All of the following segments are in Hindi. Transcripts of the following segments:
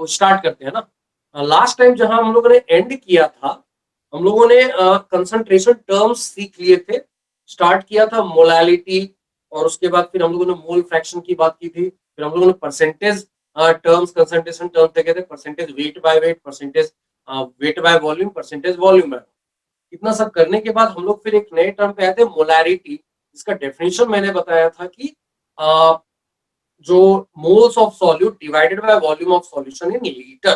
स्टार्ट करते हैं ना। लास्ट टाइम जहां हम लोगों ने एंड किया था, हम लोगों ने कंसंट्रेशन टर्म्स सीख लिए थे। स्टार्ट किया था मोलालिटी, और उसके बाद फिर हम लोगों ने मोल फ्रैक्शन की बात की थी, फिर हम लोगों ने परसेंटेज टर्म्स, कंसंट्रेशन टर्म्स देखे थे, percentage weight by weight, percentage weight by volume, percentage volume by. इतना सब करने के बाद हम लोग फिर एक नए टर्म पे आए थे, मोलारिटी। इसका डेफिनेशन मैंने बताया था कि जो moles of solute divided by volume of solution in litre,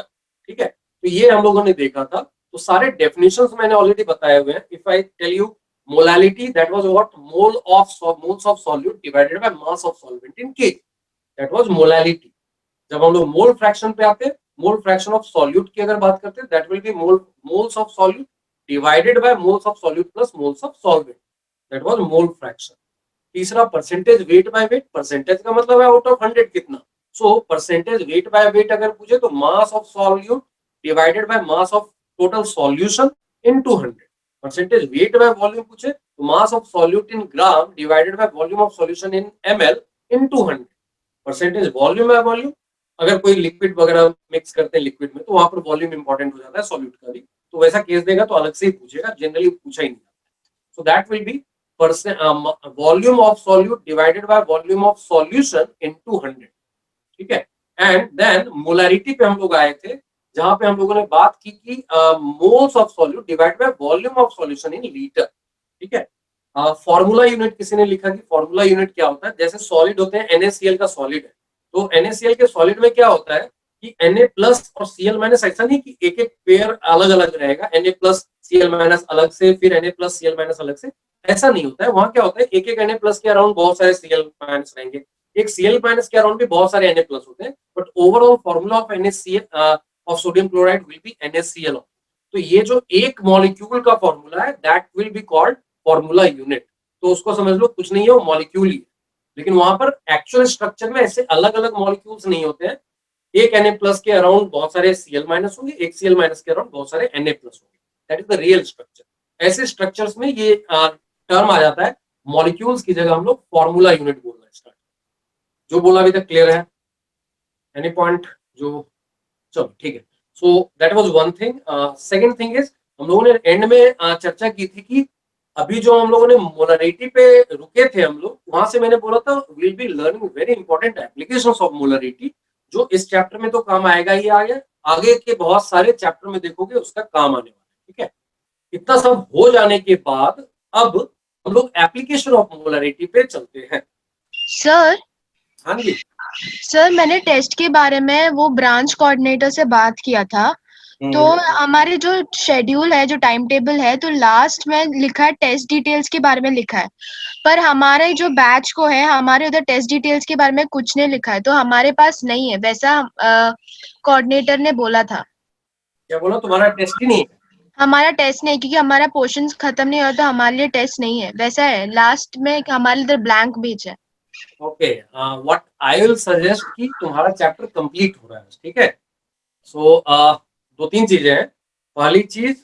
ठीक है। तो ये हम लोगों ने देखा था। तो सारे डेफिनेशंस मैंने ऑलरेडी बताए हुए हैं। If I tell you molality, that was what, moles of solute divided by mass of solvent in kg, that was molality. जब हम लोग मोल फ्रैक्शन पे आते हैं, मोल फ्रैक्शन ऑफ सॉल्यूट की अगर बात करते हैं, that will be moles of solute divided by moles of solute plus moles of solvent, that was mole fraction. तीसरा percentage weight by weight, percentage का मतलब है आउट ऑफ 100 कितना। So percentage weight by weight अगर पूछे तो mass of solute divided by mass of total solution into 100। Percentage weight by volume पूछे तो mass of solute in gram divided by volume of solution in ml into 100। Percentage volume by volume, अगर कोई लिक्विड वगैरह मिक्स करते हैं लिक्विड में, तो वहां पर वॉल्यूम इंपॉर्टेंट हो जाता है सॉल्यूट का भी। तो वैसा केस देगा तो अलग से ही पूछेगा, जनरली पूछा ही नहीं जाता। So that will B volume of solute divided by volume of solution into 100, ठीक है। एंड देन मोलैरिटी पे हम लोग आए थे, जहां पे हम लोगों ने बात की कि moles of solute divided by volume of solution in litre, ठीक है। फॉर्मूला यूनिट किसी ने लिखा कि फॉर्मूला यूनिट क्या होता है। जैसे सॉलिड होते हैं, NaCl का सॉलिड है, तो NaCl के सॉलिड में क्या होता है कि Na प्लस और Cl माइनस, ऐसा नहीं कि एक एक पेयर अलग अलग रहेगा, Na प्लस Cl माइनस अलग से, फिर Na प्लस Cl माइनस अलग से, ऐसा नहीं होता है। वहां क्या होता है, एक एक Na प्लस के अराउंड बहुत सारे Cl माइनस रहेंगे, एक Cl माइनस के अराउंड भी बहुत सारे Na प्लस होते हैं, but overall formula of NaCl of sodium chloride will be NaCl। तो ये जो एक मॉलिक्यूल का फॉर्मूला है, that will be called formula unit. तो उसको समझ लो कुछ नहीं है, वो मॉलिक्यूल ही है। लेकिन वहां पर एक्चुअल स्ट्रक्चर में ऐसे अलग अलग मॉलिक्यूल्स नहीं होते हैं। एक Na प्लस के अराउंड बहुत सारे Cl माइनस होंगे, एक Cl माइनस के अराउंड बहुत सारे Na प्लस होंगे, that is the real structure. ऐसे स्ट्रक्चर्स में ये टर्म आ जाता है, मॉलिक्यूल्स की जगह हम लोग फॉर्मूला यूनिट बोलना स्टार्ट। जो बोला अभी तक क्लियर है? एनी पॉइंट जो, चलो ठीक है। So that was one thing. Second thing is, हम लोगों ने एंड में चर्चा की थी कि अभी जो हम लोगों ने मोलरिटी पे रुके थे हम लोग, वहां से मैंने बोला था will be learning very important applications of molarity, जो इस चैप्टर में तो काम आएगा ही आगे, आगे के बहुत सारे चैप्टर में देखोगे उसका काम आने वाला है, ठीक है। इतना सब हो जाने के बाद अब हम लोग एप्लीकेशन ऑफ मोलरिटी पे चलते हैं। सर हाँ जी। सर मैंने टेस्ट के बारे में वो ब्रांच कोऑर्डिनेटर से बात किया था, तो हमारे जो शेड्यूल है, जो टाइम टेबल है, तो लास्ट में लिखा है टेस्ट डिटेल्स के बारे में लिखा है, पर हमारे जो बैच को है, हमारे उधर टेस्ट डिटेल्स के बारे में कुछ नहीं लिखा है, तो हमारे पास नहीं है वैसा। कोऑर्डिनेटर ने बोला था। क्या बोला, तुम्हारा टेस्ट ही नहीं है? हमारा टेस्ट नहीं, क्योंकि हमारा पोर्शन खत्म नहीं हुआ, तो हमारे लिए टेस्ट नहीं है वैसा है। लास्ट में हमारे इधर ब्लैंक बीच है। Okay, what I will suggest कि तुम्हारा चैप्टर कंप्लीट हो रहा है, ठीक है। सो दो तीन चीजें हैं। पहली चीज,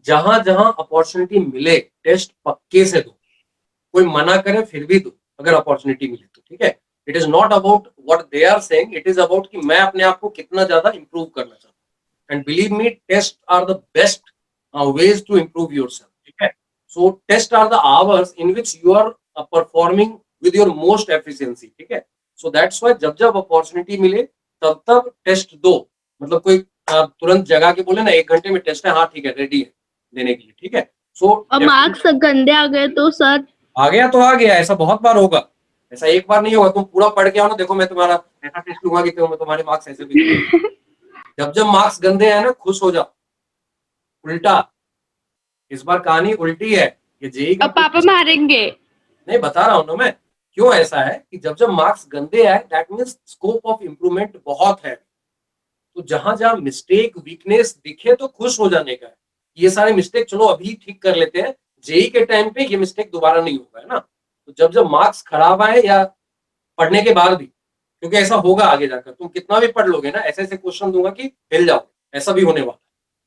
जहां जहां अपॉर्चुनिटी मिले टेस्ट पक्के से दो, कोई मना करे फिर भी दो अगर अपॉर्चुनिटी मिले तो, ठीक है। It is not about what they are saying, it is about कि मैं अपने आप को कितना ज्यादा इंप्रूव करना चाहता हूँ। And believe me, test are the best ways to improve yourself, ठीक है। So test are the hours in which you are performing with your most efficiency, ठीक है। So that's why जब जब अपॉर्चुनिटी मिले तब तब टेस्ट दो। मतलब कोई तुरंत जगा के बोले ना 1 घंटे में टेस्ट है, हाँ ठीक है, रेडी है देने के लिए, ठीक है। सो और मार्क्स गंदे आ गए तो सर? आ गया तो आ गया, ऐसा बहुत बार होगा, ऐसा एक बार नहीं होगा। तुम पूरा पढ़ के आओ ना, देखो मैं तुम्हारा ऐसा टेस्ट लूंगा कि मैं तुम्हारे मार्क्स ऐसे भी जब जब मार्क्स गंदे हैं ना, खुश हो जाओ। उल्टा, इस बार कहानी उल्टी है। ये जेई का अब पापा मारेंगे। नहीं, बता रहा हूं ना मैं क्यों ऐसा है कि जब जब मार्क्स गंदे आए, that means scope of improvement बहुत है। तो जहां जहां मिस्टेक वीकनेस दिखे तो खुश हो जाने का है। ये सारे मिस्टेक चलो अभी ठीक कर लेते हैं, जेई के टाइम पे ये मिस्टेक दोबारा नहीं होगा, है ना। तो जब जब मार्क्स खराब आए या पढ़ने के बाद भी, क्योंकि ऐसा होगा आगे जाकर, तुम कितना भी पढ़ लोगे ना, ऐसे ऐसे क्वेश्चन दूंगा कि हिल जाओ, ऐसा भी होने वाला है,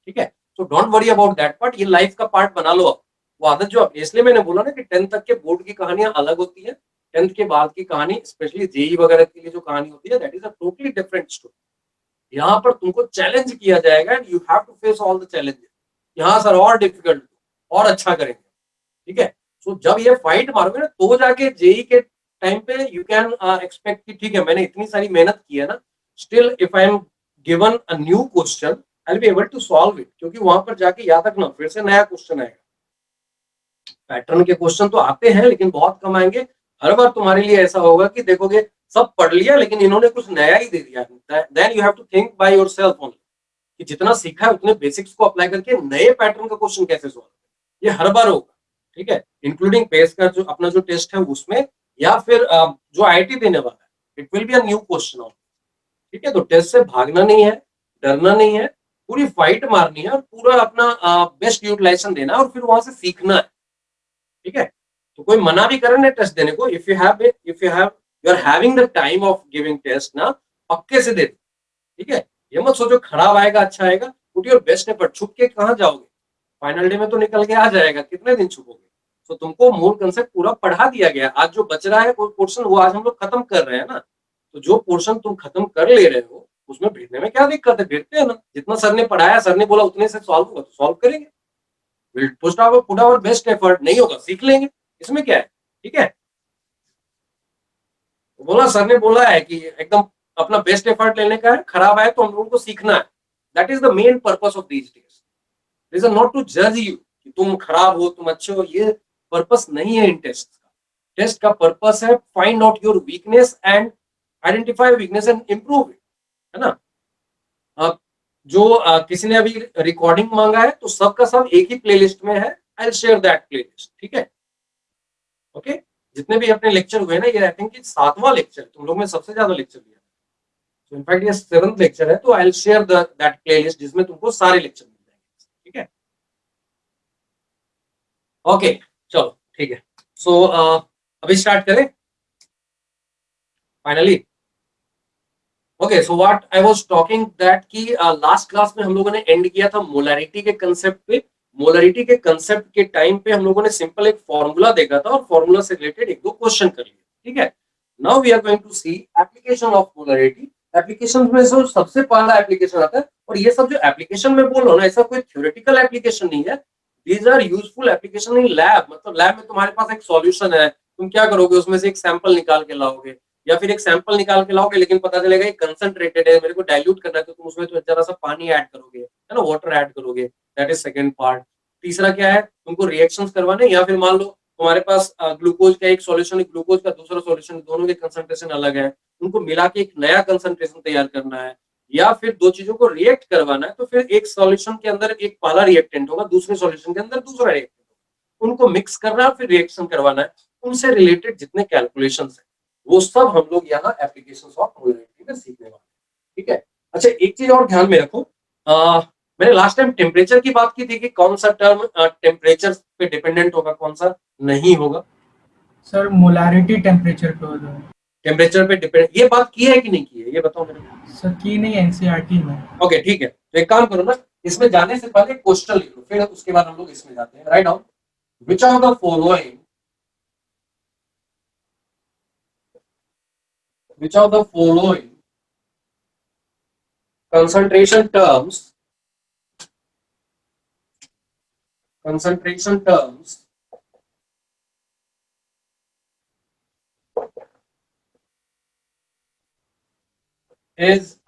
ठीक है। तो don't worry about that part, ये लाइफ का पार्ट बना लो अब। वो आदत जो, इसलिए मैंने बोला ना कि 10th तक के बोर्ड की कहानियां अलग होती है, 10th के बाद की कहानी, स्पेशली जेई वगैरह के लिए जो कहानी होती है, that is a totally different story. यहाँ पर तुमको चैलेंज किया जाएगा and you have to face all the challenges. यहाँ सर और डिफिकल्ट और अच्छा करेंगे, ठीक है। सो जब ये फाइट मारोगे ना तो जाके जेई के टाइम पे यू कैन एक्सपेक्ट कि ठीक है मैंने इतनी सारी मेहनत की है ना, still if I am given a new question I will be able to solve it, क्योंकि वहां पर जाके याद रखना फिर से नया क्वेश्चन आएगा। पैटर्न के क्वेश्चन तो आते हैं लेकिन बहुत कम आएंगे। हर बार तुम्हारे लिए ऐसा होगा कि देखोगे सब पढ़ लिया लेकिन इन्होंने कुछ नया ही दे दिया। Then you have to think by yourself only कि जितना सीखा है उतने बेसिक्स को अप्लाई करके नए पैटर्न का क्वेश्चन कैसे सॉल्व, ये हर बार होगा, ठीक है। इंक्लूडिंग पेस का जो अपना जो टेस्ट है उसमें, या फिर जो आईआईटी देने वाला है, it will be a new question, ठीक है। तो टेस्ट से भागना नहीं है, डरना नहीं है, पूरी फाइट मारनी है और पूरा अपना बेस्ट यूटिलाइजेशन देना है और फिर वहां से सीखना है, ठीक है। तो कोई मना भी करे ना टेस्ट देने को, if you are having the time of giving test ना, पक्के से दे दो, ठीक है। ये मत सोचो खराब आएगा अच्छा आएगा, पुट योर बेस्ट एफर्ट। छुप के कहाँ जाओगे, फाइनल डे में तो निकल के आ जाएगा, कितने दिन छुपोगे। तो तुमको मूल कंसेप्ट पूरा पढ़ा दिया गया। आज जो बच रहा है कोई पोर्शन वो आज हम लोग खत्म कर रहे हैं ना, तो जो पोर्शन तुम खत्म कर ले रहे हो उसमें भिड़ने में क्या दिक्कत है, भिड़ते हैं ना। जितना सर ने पढ़ाया, सर ने बोला उतने से सॉल्व होगा तो सॉल्व करेंगे, will put our best effort. नहीं होगा सीख लेंगे, इसमें क्या है, ठीक है। बोला सर ने बोला है कि एकदम अपना बेस्ट एफर्ट लेने का है, खराब आए तो हम लोगों को सीखना है। That is the main purpose of these days. This is not to जज यू कि तुम खराब हो तुम अच्छे हो, ये पर्पस नहीं है इन टेस्ट का। टेस्ट का पर्पस है find out your weakness and identify weakness and improve it, है ना। अब जो किसी ने अभी रिकॉर्डिंग मांगा है तो सबका सब एक ही प्लेलिस्ट में है, I will share that playlist, ठीक है। ओके, जितने भी अपने लेक्चर हुए ना, ये आई थिंक 7वां लेक्चर, तुम लोग में सबसे ज्यादा लेक्चर लिया, तो इनफैक्ट ये 7th लेक्चर है। तो I will share that playlist जिसमें तुमको सारे लेक्चर मिल जाएंगे, ठीक है। ओके चलो ठीक है। सो अभी स्टार्ट करें finally. Okay, so what I was talking that कि लास्ट क्लास में हम लोगों ने एंड किया था मोलैरिटी के कंसेप्ट पे। मोलैरिटी के कंसेप्ट के टाइम पे हम लोगों ने सिंपल एक फॉर्मूला देखा था और फॉर्मूला से रिलेटेड एक दो क्वेश्चन कर लिए, ठीक है। Now we are going to see application of molarity. Application में सबसे पहला एप्लीकेशन आता है, और ये सब जो एप्लीकेशन में बोल रहा हूं ना, ऐसा कोई थ्योरेटिकल एप्लीकेशन नहीं है, these are useful application in lab. मतलब लैब में तुम्हारे पास एक सॉल्यूशन है, तुम क्या करोगे, उसमें से एक सैंपल निकाल के लाओगे, या फिर एक सैंपल निकाल के लाओगे लेकिन पता चलेगा ये कंसंट्रेटेड है, मेरे को डाइल्यूट करना है, तो तुम उसमें तो जरा सा पानी ऐड करोगे, है ना, वाटर ऐड करोगे। That is second part. तीसरा क्या है, तुमको रिएक्शंस करवाने, या फिर मान लो तुम्हारे पास ग्लूकोज का एक सॉल्यूशन, ग्लूकोज का दूसरा सॉल्यूशन, दोनों के कंसंट्रेशन अलग है, उनको मिला के एक नया कंसंट्रेशन तैयार करना है, या फिर दो चीजों को रिएक्ट करवाना है, तो फिर एक सॉल्यूशन के अंदर एक पहला रिएक्टेंट होगा, दूसरे सॉल्यूशन के अंदर दूसरा रिएक्टेंट होगा, उनको मिक्स करना है फिर रिएक्शन करवाना है। उनसे रिलेटेड जितने कैलकुलेशंस है वो सब हम लोग यहाँ एप्लीकेशंस ऑफ मोलैरिटी में सीखने वाले हैं, ठीक है। अच्छा, एक चीज और ध्यान में रखो, मैंने लास्ट टाइम टेम्परेचर की बात की थी कि कौन सा टर्म टेम्परेचर पे डिपेंडेंट होगा, कौन सा नहीं होगा। सर मोलारिटी टेम्परेचर पे होता है। टेम्परेचर पे डिपेंड, ये बात की है कि नहीं की है, ये बताओ मेरे को। सर की नहीं, एनसीईआरटी में। ओके ठीक है, तो एक काम करो ना, इसमें जाने से पहले क्वेश्चन लिख लो, फिर उसके बाद हम लोग इसमें जाते हैं। Write down which are the following, which of the following concentration terms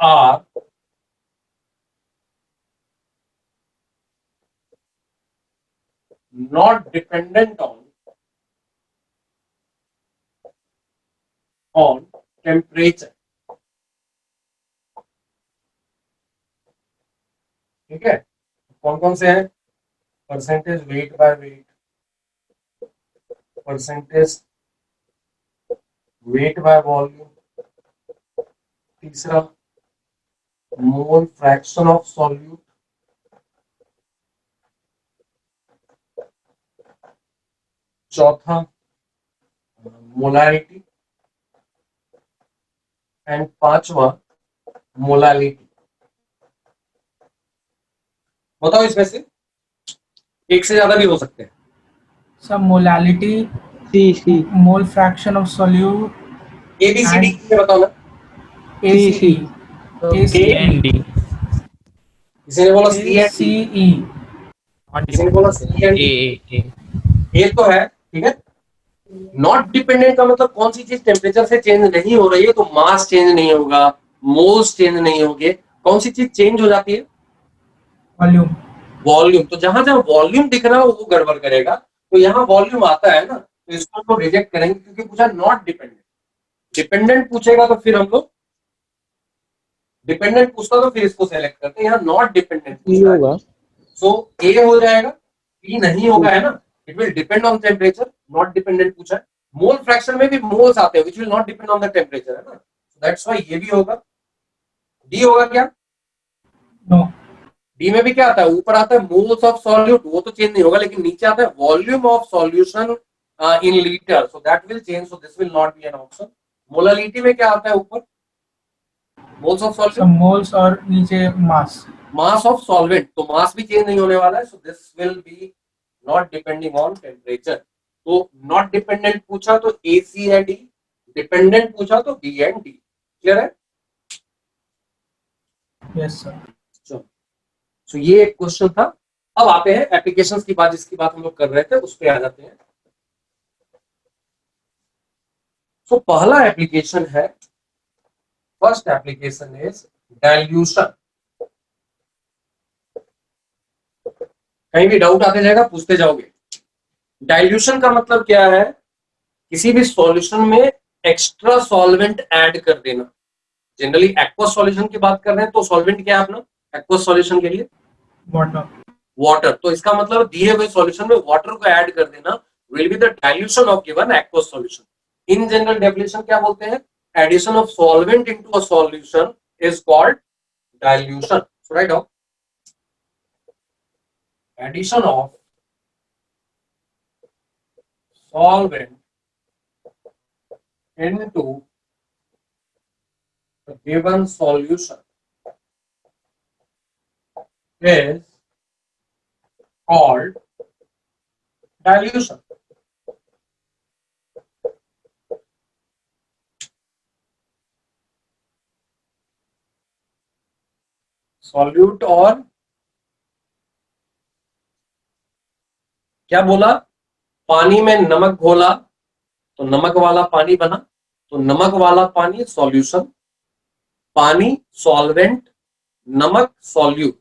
are not dependent on temperature, ठीक है। कौन कौन से हैं, percentage weight by weight, percentage weight by volume, तीसरा मोल फ्रैक्शन ऑफ सॉल्यूट, चौथा मोलैरिटी, एंड पांचवा मोलालिटी। बताओ इसमें से एक से ज्यादा भी हो सकते हैं। Sir molality, C mole fraction of solute, ABCD बताओ ना। एसीई। KCE किसी ने बोला सी एंड डी, KCE किसी ने बोला सी एंड डी। ए तो है, ठीक है। नॉट डिपेंडेंट का मतलब कौन सी चीज टेम्परेचर से चेंज नहीं हो रही है, तो मास चेंज नहीं होगा, मोल्स चेंज नहीं होंगे, कौन सी चीज चेंज हो जाती है? वॉल्यूम। वॉल्यूम। तो जहां जहां वॉल्यूम दिख रहा है वो गड़बड़ करेगा, तो यहाँ वॉल्यूम आता है ना, तो इसको हम लोग रिजेक्ट करेंगे क्योंकि पूछा नॉट डिपेंडेंट। डिपेंडेंट पूछेगा तो फिर हम लोग डिपेंडेंट पूछता तो फिर इसको सेलेक्ट करते हैं, यहाँ नॉट डिपेंडेंट पूछ रहा है, सो ए हो जाएगा, बी नहीं होगा, है ना। It will depend on temperature, not dependent पूछा है। मोल फ्रैक्शन में भी मोल्स आते हैं, which will not depend on the temperature, है ना, दैट्स व्हाई ये भी होगा। डी होगा क्या? नो। डी में भी क्या आता है? ऊपर आता है मोल्स ऑफ सॉल्यूट, वो तो चेंज नहीं होगा, लेकिन नीचे आता है volume of solution in litre, so that will change, so this will not be an option. Molality में क्या आता है ऊपर? मोल्स ऑफ सब सॉल्यूट, मोल्स और नीचे मास। मास ऑफ सॉल्वेंट, तो मास भी चेंज नहीं होने वाला है, so this will be not depending on temperature. तो नॉट डिपेंडेंट पूछा तो ए, सी है, डी। डिपेंडेंट पूछा तो बी एंड डी। क्लियर है? Yes sir. चलो, सो ये एक क्वेश्चन था। अब आते हैं एप्लीकेशंस की बात, जिसकी बात हम लोग कर रहे थे उस पर आ जाते हैं। सो पहला एप्लीकेशन है, फर्स्ट एप्लीकेशन इज डाइल्यूशन। कहीं भी डाउट आते जाएगा पूछते जाओगे। डाइल्यूशन का मतलब क्या है? किसी भी सॉल्यूशन में एक्स्ट्रा सॉल्वेंट ऐड कर देना। जनरली एक्वस सॉल्यूशन की बात कर रहे हैं, तो सॉल्वेंट क्या है अपना एक्वस सॉल्यूशन के लिए? वाटर। वाटर। तो इसका मतलब दिए हुए सॉल्यूशन में वाटर को ऐड कर देना will be the dilution of given aqueous solution. In general definition क्या बोलते हैं? Addition of solvent into a solution is called dilution. So write down, addition of solvent into the given solution is called dilution. सॉल्यूट और क्या बोला? पानी में नमक घोला तो नमक वाला पानी बना, तो नमक वाला पानी सॉल्यूशन, पानी सॉल्वेंट, नमक सॉल्यूट।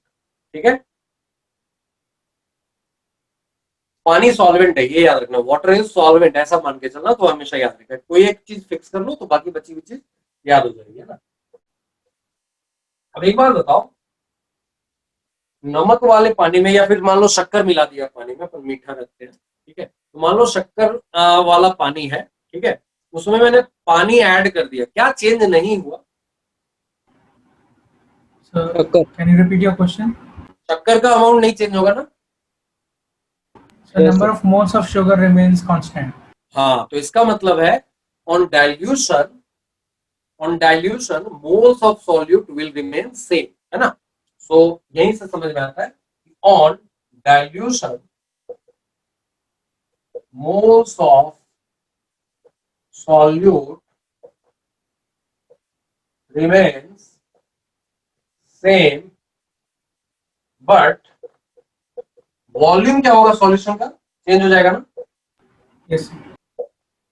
ठीक है, पानी सॉल्वेंट है, ये याद रखना। वाटर इज सॉल्वेंट ऐसा मान के चलना, तो हमेशा याद रखना। कोई एक चीज फिक्स कर लो तो बाकी बची हुई चीज याद हो जाएगी, है ना। अब एक बात बताओ, नमक वाले पानी में या फिर मान लो शक्कर मिला दिया पानी में, पर मीठा रखते हैं, ठीक है, तो मान लो शक्कर वाला पानी है, ठीक है, उसमें मैंने पानी ऐड कर दिया, क्या चेंज नहीं हुआ? Sir can you repeat your question? शक्कर का अमाउंट नहीं चेंज होगा ना? Sir number of moles of sugar remains constant. हाँ, तो इसका मतलब है on dilution moles of solute will remain same, है ना। सो यहीं से समझ में आता है on dilution moles of solute remains same, but volume क्या होगा सॉल्यूशन का? चेंज हो जाएगा ना। यस।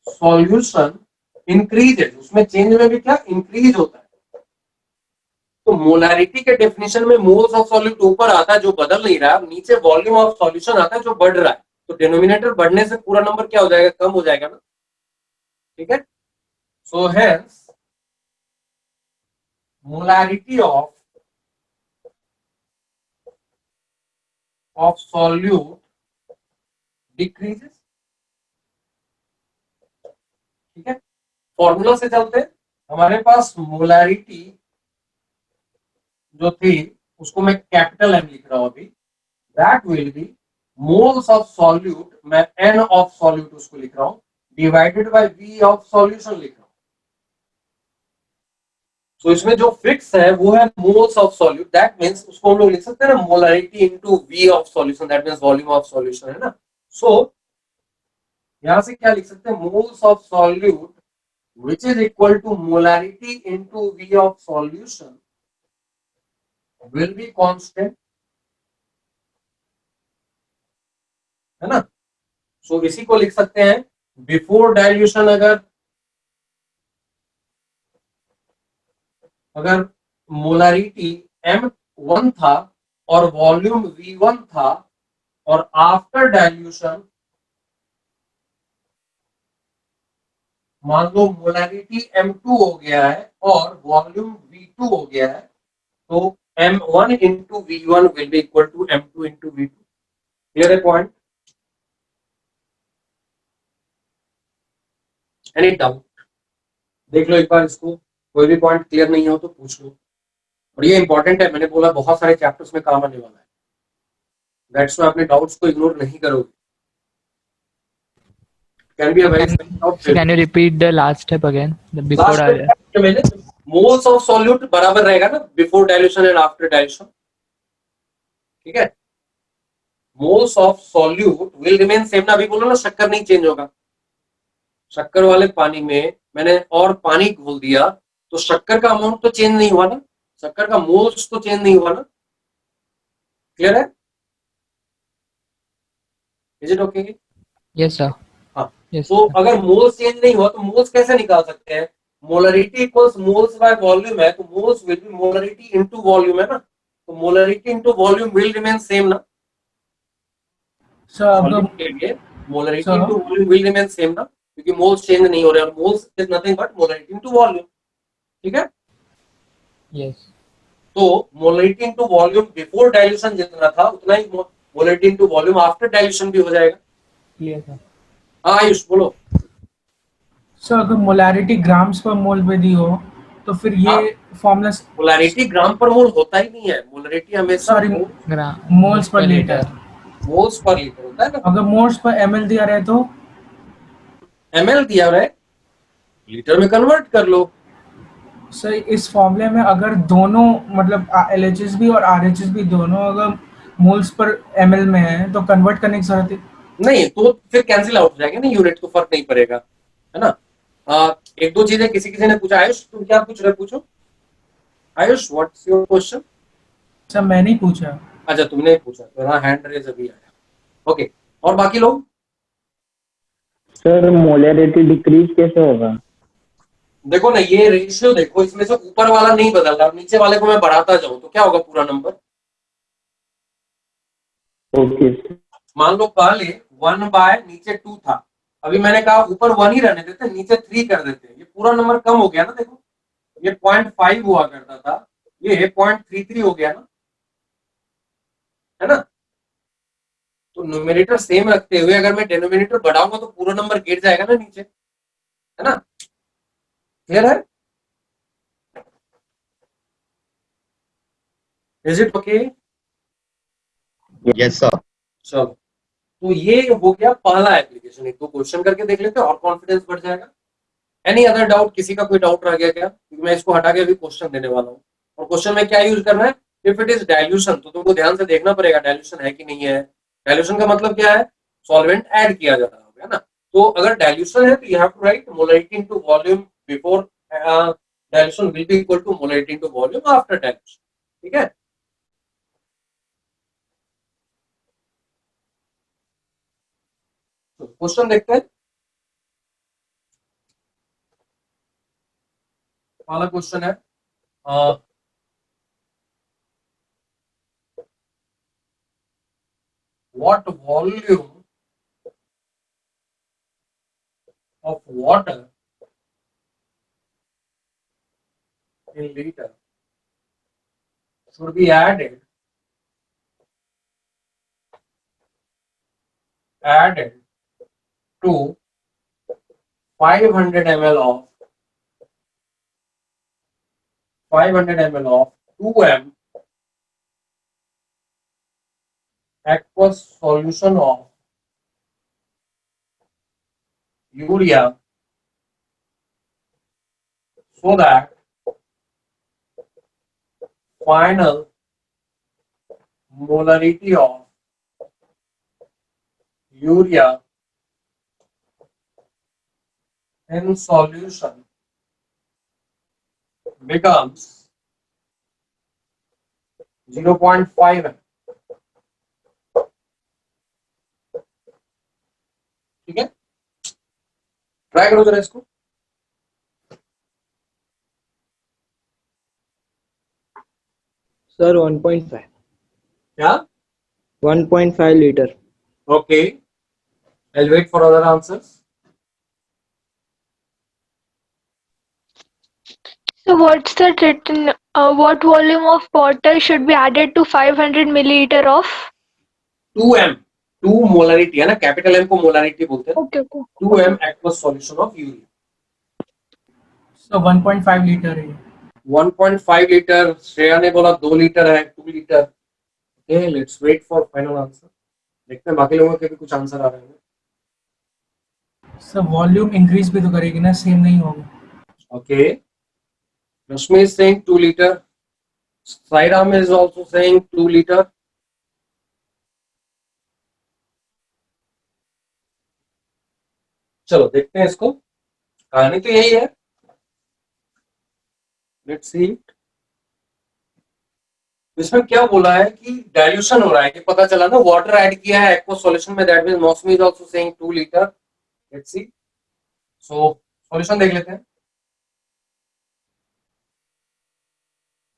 सॉल्यूशन इंक्रीजेज, उसमें चेंज में भी क्या इंक्रीज होता है। तो मोलैरिटी के डेफिनेशन में मोल्स ऑफ सॉल्यूट ऊपर आता है जो बदल नहीं रहा है, नीचे वॉल्यूम ऑफ सॉल्यूशन आता है जो बढ़ रहा है, तो डिनोमिनेटर बढ़ने से पूरा नंबर क्या हो जाएगा? कम हो जाएगा ना। ठीक है, so hence molarity of solute decreases. ठीक है, फॉर्मूला से चलते हैं। हमारे पास मोलैरिटी जो थी उसको मैं कैपिटल एम लिख रहा हूं अभी, that will be moles of solute, मैं एन ऑफ सॉल्यूट उसको लिख रहा हूं, divided by V of solution लिख रहा हूं। तो इसमें जो फिक्स है वो है moles of solute, that means उसको हम लोग लिख सकते हैं ना molarity into V of solution, that means volume of solution, है ना। सो यहां से क्या लिख सकते हैं? Moles of solute which is equal to molarity into V of solution will be constant, है ना। सो इसी को लिख सकते हैं बिफोर डाइल्यूशन अगर मोलारिटी M1 था और वॉल्यूम V1 था, और आफ्टर डाइल्यूशन मान लो मोलारिटी M2 हो गया है और वॉल्यूम V2 हो गया है, तो M1 into V1 will be equal to M2 into V2। Clear है पॉइंट? Any doubt? देख लो एक बार इसको, कोई भी पॉइंट क्लियर नहीं हो तो पूछ लो। और ये इंपॉर्टेंट है, मैंने बोला बहुत सारे चैप्टर्स में काम आने वाला है, दैट्स व्हाई अपने डाउट्स को इग्नोर नहीं करोगे। Can be a very doubt. So can you repeat the last step again? The before last मैंने मोल्स ऑफ सॉल्यूट बराबर रहेगा ना before dilution and after dilution, ठीक है। Moles of solute will remain same ना, अभी बोलो ना शक्कर नहीं चेंज होगा। शक्कर वाले पानी में मैंने और पानी घोल दिया तो शक्कर का अमाउंट तो चेंज नहीं हुआ ना, शक्कर का मोल्स तो चेंज नहीं हुआ ना। क्लियर है? Is it okay? Yes sir. हाँ। Yes. तो अगर मोल्स चेंज नहीं हुआ तो मोल्स कैसे निकाल सकते हैं? Molarity equals moles by volume है, तो moles will B molarity into volume, है ना। तो molarity into volume will remain same ना। So अगर सॉल्यूट के लिए molarity So- into volume will remain same ना, क्योंकि मोल्स चेंज नहीं हो रहे और moles is nothing but molarity into volume, ठीक है। Yes. तो molarity into volume before dilution जितना था उतना ही molarity into volume after dilution भी हो जाएगा। Clear sir. हाँ आयुष बोलो। सो अगर मोलारिटी ग्राम्स पर मोल पे दी हो तो फिर ये हाँ। फॉर्मूला मोलरिटी ग्राम पर मोल होता ही नहीं है, मोलरिटी हमेशा sorry moles per litre, moles per litre होता है ना। अगर मोल्स पर एमएल दिया रहे तो ml दिया रहे लीटर में कन्वर्ट कर लो। सर इस फॉर्मूले में अगर दोनों मतलब एलएचएस भी और आरएचएस भी दोनों अगर मोल्स पर एमएल में है तो कन्वर्ट करने की जरूरत है नहीं तो फिर कैंसिल आउट हो जाएगा ना, यूनिट तो फर्क नहीं पड़ेगा, है ना। एक दो चीजें किसी किसी ने पूछा, आयुष तुम क्या पूछ रहे, पूछो Ayush, what's your question? Sir मैंने ही पूछा। अच्छा तुमने पूछा, तो हैंड रेज अभी आया। ओके, और बाकी लोग? सर मोलरिटी डिक्रीज कैसे होगा? देखो ना ये रेशियो देखो, इसमें से ऊपर वाला नहीं बदल रहा, नीचे वाले को मैं बढ़ाता जाऊं तो क्या होगा पूरा नंबर। ओके मान लो पहले 1 बाय नीचे 2 था, अभी मैंने कहा ऊपर 1 ही रहने देते, नीचे 3 कर देते, ये पूरा नंबर कम हो गया ना। देखो ये 0.5 हुआ करता था, ये 0.33 हो गया ना, है ना। तो न्यूमरेटर सेम रखते हुए अगर मैं डिनोमिनेटर बढ़ाऊंगा तो पूरा नंबर गिर जाएगा ना नीचे, है ना। क्लियर है? Is it okay? Yes sir. चलो, तो ये हो गया पहला एप्लीकेशन, एक दो क्वेश्चन करके देख लेते हैं और कॉन्फिडेंस बढ़ जाएगा। Any other doubt? किसी का कोई डाउट रह गया क्या? क्योंकि मैं इसको हटा के अभी क्वेश्चन देने वाला हूँ। और क्वेश्चन में क्या यूज करना है? इफ इट इज डाइल्यूशन तो तुमको ध्यान से देखना पड़ेगा डाइल्यूशन है कि नहीं है। डाइल्यूशन का मतलब क्या है? सॉल्वेंट ऐड किया जा रहा होगा, है ना। तो अगर डाइल्यूशन है तो you have to write molarity into volume before dilution will be equal to molarity into volume after dilution, ठीक है। तो क्वेश्चन देखते हैं। पहला क्वेश्चन है, what volume of water in liter should be added to 500 ml of 2m aqueous solution of urea so that final molarity of urea in solution becomes 0.5 है, ठीक है। ट्राई करो जरा इसको। सर 1.5 क्या? 1.5 litre. Okay, I'll wait for other answers. So what's the written? What volume of water should be added to 500 milliliter of? 2m, 2 molarity है ना, कैपिटल एम को मोलरिटी बोलते हैं। Okay, okay. 2m aqueous solution of urea. So 1.5 litre है ये। 1.5 लीटर, श्रेया ने बोला 2 लीटर है, 2 litre. Okay, let's wait for final answer. देखते हैं बाकी लोगों के भी कुछ आंसर आ रहे हैं। सर वॉल्यूम इंक्रीज भी तो करेगी ना, सेम नहीं होगा। Okay, Rashmi is saying 2 liter. Sairam is also saying 2 liter. चलो देखते हैं इसको, कहानी तो यही है। Let's see. इसमें क्या बोला है कि डाइल्यूशन हो रहा है, कि पता चला ना, वाटर ऐड किया है एक्वस सॉल्यूशन में, दैट मींस मौसमी is also saying 2 litre. Let's see. So solution देख लेते हैं।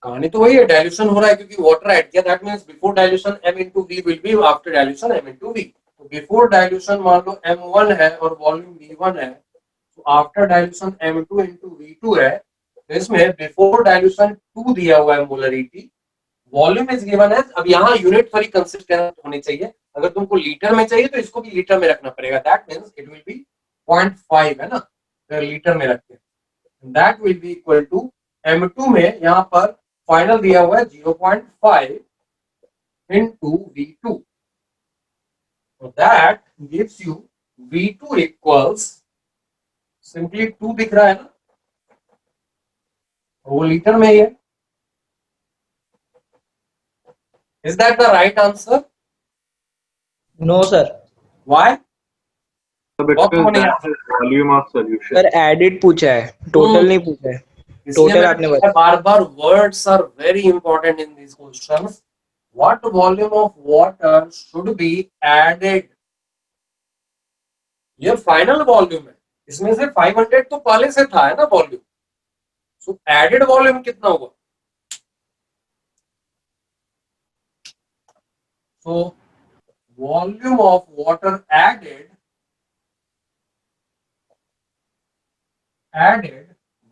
कहानी तो वही है, डाइल्यूशन हो रहा है क्योंकि वाटर ऐड किया, that means before dilution m into v will be after dilution m into v। तो बिफोर डाइल्यूशन मान लो m1 है और वॉल्यूम v1 है, तो after dilution m2 into v2 है। तो इसमें बिफोर डाइल्यूशन 2 दिया हुआ है मोलरिटी, वॉल्यूम इज गिवन है। अब यहाँ यूनिट थोड़ी कंसिस्टेंट होनी चाहिए, अगर तुमको लीटर में चाहिए तो इसको भी लीटर में रखना पड़ेगा, that means it will be 0.5 है ना, तो लीटर में रखते हैं, that will be equal to m2 में यहाँ पर फाइनल दिया हुआ है 0.5 into v2, so that gives you v2 equals simply 2 दिख रहा है ना, वो लीटर में ही है। Is that the right answer? No sir. Why? Because that's the volume of solution. Sir added पूछा है, टोटल नहीं पूछा है। टोटल आपने बताया। बार-बार words are very important in these questions. What volume of water should be added? ये फाइनल वॉल्यूम है, इसमें से 500 तो पहले से था है ना वॉल्यूम, सो एडेड वॉल्यूम कितना होगा? So volume of water added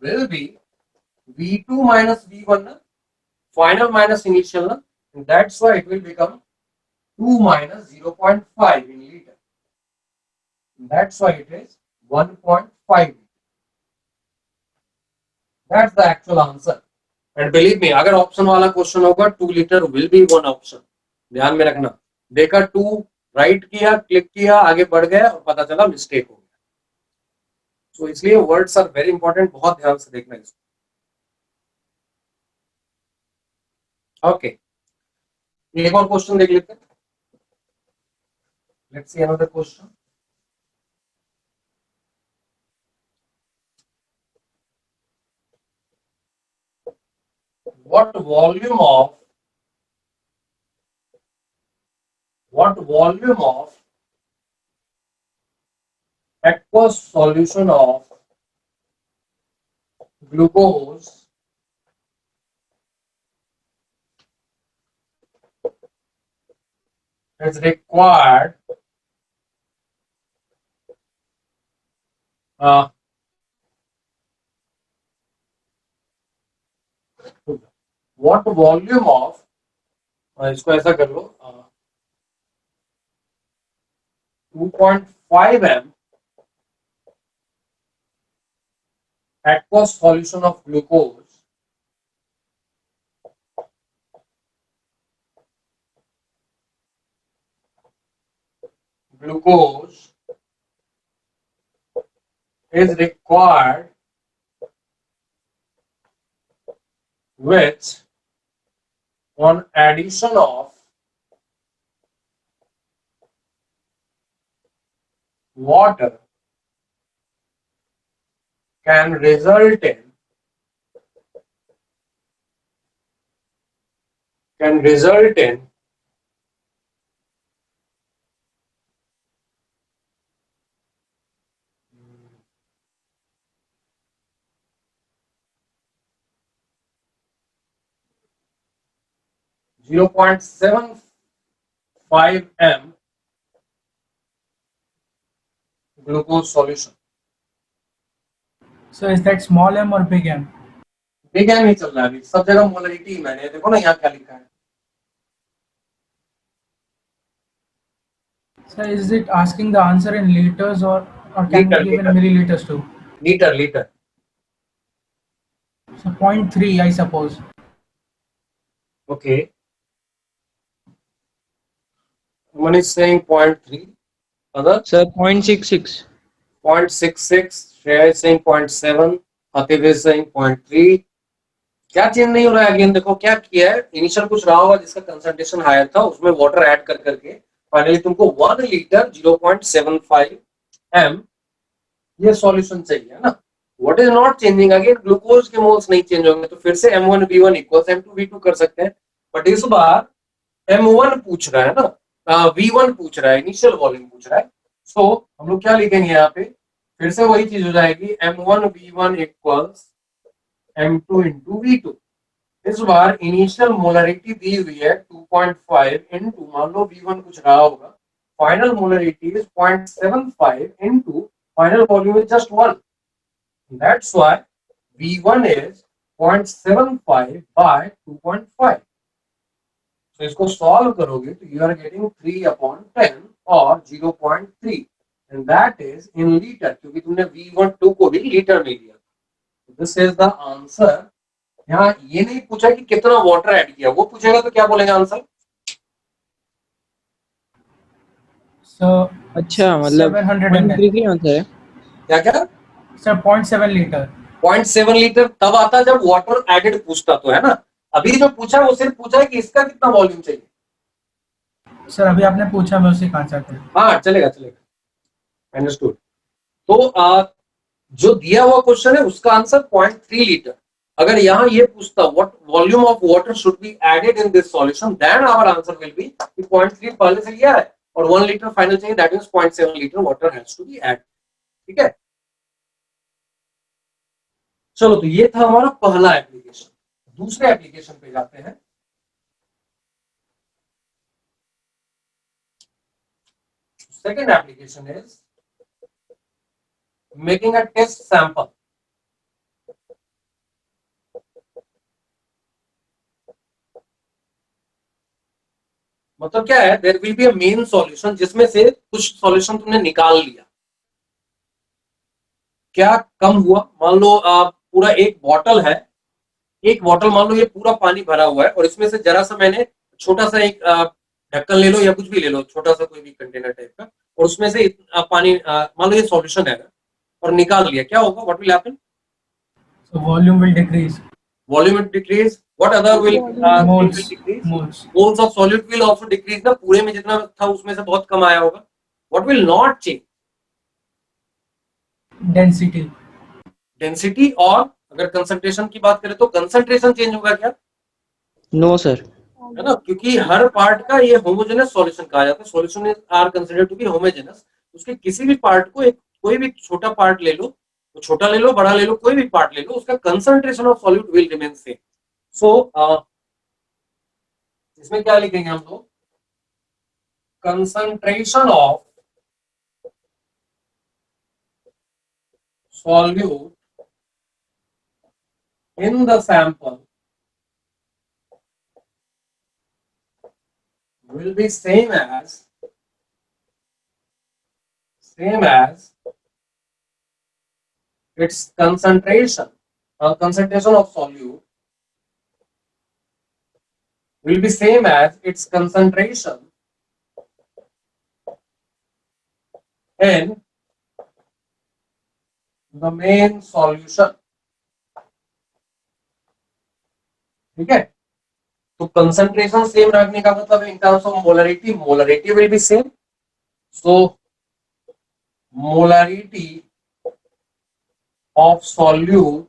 will be V2 minus V1 na? Final minus initial na? And that's why it will become 2 minus 0.5 in liter. And that's why it is 1.5. That's the actual answer. And believe me, अगर ऑप्शन वाला क्वेश्चन होगा 2 litre will be one option. ध्यान में रखना, देखा 2 राइट किया, क्लिक किया, आगे बढ़ गया और पता चला मिस्टेक हो गया। तो इसलिए वर्ड्स आर वेरी इंपॉर्टेंट, बहुत ध्यान से देखना इसको। ओके, एक और क्वेश्चन देख लेते हैं। Let's see another question. What volume of aqueous solution of glucose is required what volume of इसको ऐसा कर लो 2.5 m aqueous solution of glucose is required with on addition of water can result in can result in (0.75 m) glucose solution. So is that small m or big M? Big M ही चल रहा है अभी सब जगह, मोलरिटी मैंने देखो ना यहाँ क्या लिखा है. So is it asking the answer in liters or can Liter, be given liter. milliliters too? Litre. So 0.3, I suppose. Okay. One is saying 0.3. Other Sir, 0.66. 0.66. Shreya is saying 0.7. Atif is saying 0.3. क्या चेंज नहीं हो रहा है? अगेन देखो क्या किया है, इनिशियल कुछ रहा होगा जिसका कंसंट्रेशन हायर था, उसमें वाटर ऐड कर करके फाइनली तुमको 1 लीटर 0.75 m ये सॉल्यूशन चाहिए, है ना. What is not changing, again glucose के मोल्स नहीं चेंज होंगे, तो फिर से m1 v1 equals m2 v2 कर सकते हैं. बट इस बार m1 पूछ रहा है ना, v1 पूछ रहा है, इनिशियल वॉल्यूम पूछ रहा है. सो हम लोग क्या लिखेंगे यहाँ पे, फिर से वही चीज हो जाएगी, m1 v1 equals m2 into v2. इस बार इनिशियल मोलरिटी दी हुई है 2.5 into, मान लो v1 कुछ रहा होगा, final molarity is 0.75 into final volume is just 1. That's why v1 is 0.75 by 2.5. तो इसको सॉल्व करोगे तो यू आर गेटिंग 3/10 और 0.3 and that is in litre, क्योंकि तुमने v12 को भी लीटर में लिया. This is the answer. यहाँ ये नहीं पूछा कि कितना वाटर ऐड किया, वो पूछेगा तो क्या बोलेगा आंसर. So अच्छा, मतलब 700 ml. 0.3 आंसर है. क्या Sir 0.7 liter. 0.7 लीटर तब आता जब वाटर एडेड पूछता तो, है ना. अभी जो पूछा वो सिर्फ पूछा है कि इसका कितना वॉल्यूम चाहिए. सर अभी आपने पूछा, मैं उसी का आंसर दूं. हाँ चलेगा, अंडरस्टूड. तो जो दिया हुआ क्वेश्चन है उसका आंसर 0.3 लीटर. अगर यहाँ ये पूछता what volume of water should be added in this solution, then our answer will be 0.3 पहले से लिया है और 1 लीटर फाइनल चाहिए, that means 0.7 litre water has to be add. ठीक है. चलो, तो ये था हमारा पहला एप्लीकेशन. दूसरे एप्लीकेशन पे जाते हैं. Second application is making a test sample. मतलब क्या है, there will be a main solution जिसमें से कुछ सॉल्यूशन तुमने निकाल लिया. क्या कम हुआ, मान लो पूरा एक बॉटल है, एक बॉटल मान लो ये पूरा पानी भरा हुआ है और इसमें से जरा सा मैंने छोटा सा एक ढक्कन ले लो या कुछ भी ले लो, छोटा सा कोई भी कंटेनर टाइप का, और उसमें से पानी मान लो ये सॉल्यूशन है और निकाल लिया, क्या होगा, what will happen. So volume will decrease. Volume will decrease. What other will Moles. will decrease? Moles. Moles of solute will also decrease. ना पूरे में जितना था उसमें से बहुत कम आया होगा. What will not change? Density. Density. और अगर कंसंट्रेशन की बात करें तो कंसंट्रेशन चेंज होगा क्या? No sir. है ना, क्योंकि हर पार्ट का ये होमोजेनस सॉल्यूशन कहा जाता है. Solution are considered to be homogeneous. उसके किसी भी पार्ट को एक कोई भी छोटा पार्ट ले लो, तो छोटा ले लो, बड़ा ले लो, कोई भी पार्ट ले लो, उसका concentration of solute will remain same. So इसमें क्या लिखेंगे हम लोग, concentration of solute in the sample will be same as its concentration. Concentration of solute will be same as its concentration in the main solution. ठीक है. तो कंसंट्रेशन सेम रखने का मतलब in terms of molarity will be same. So molarity of solute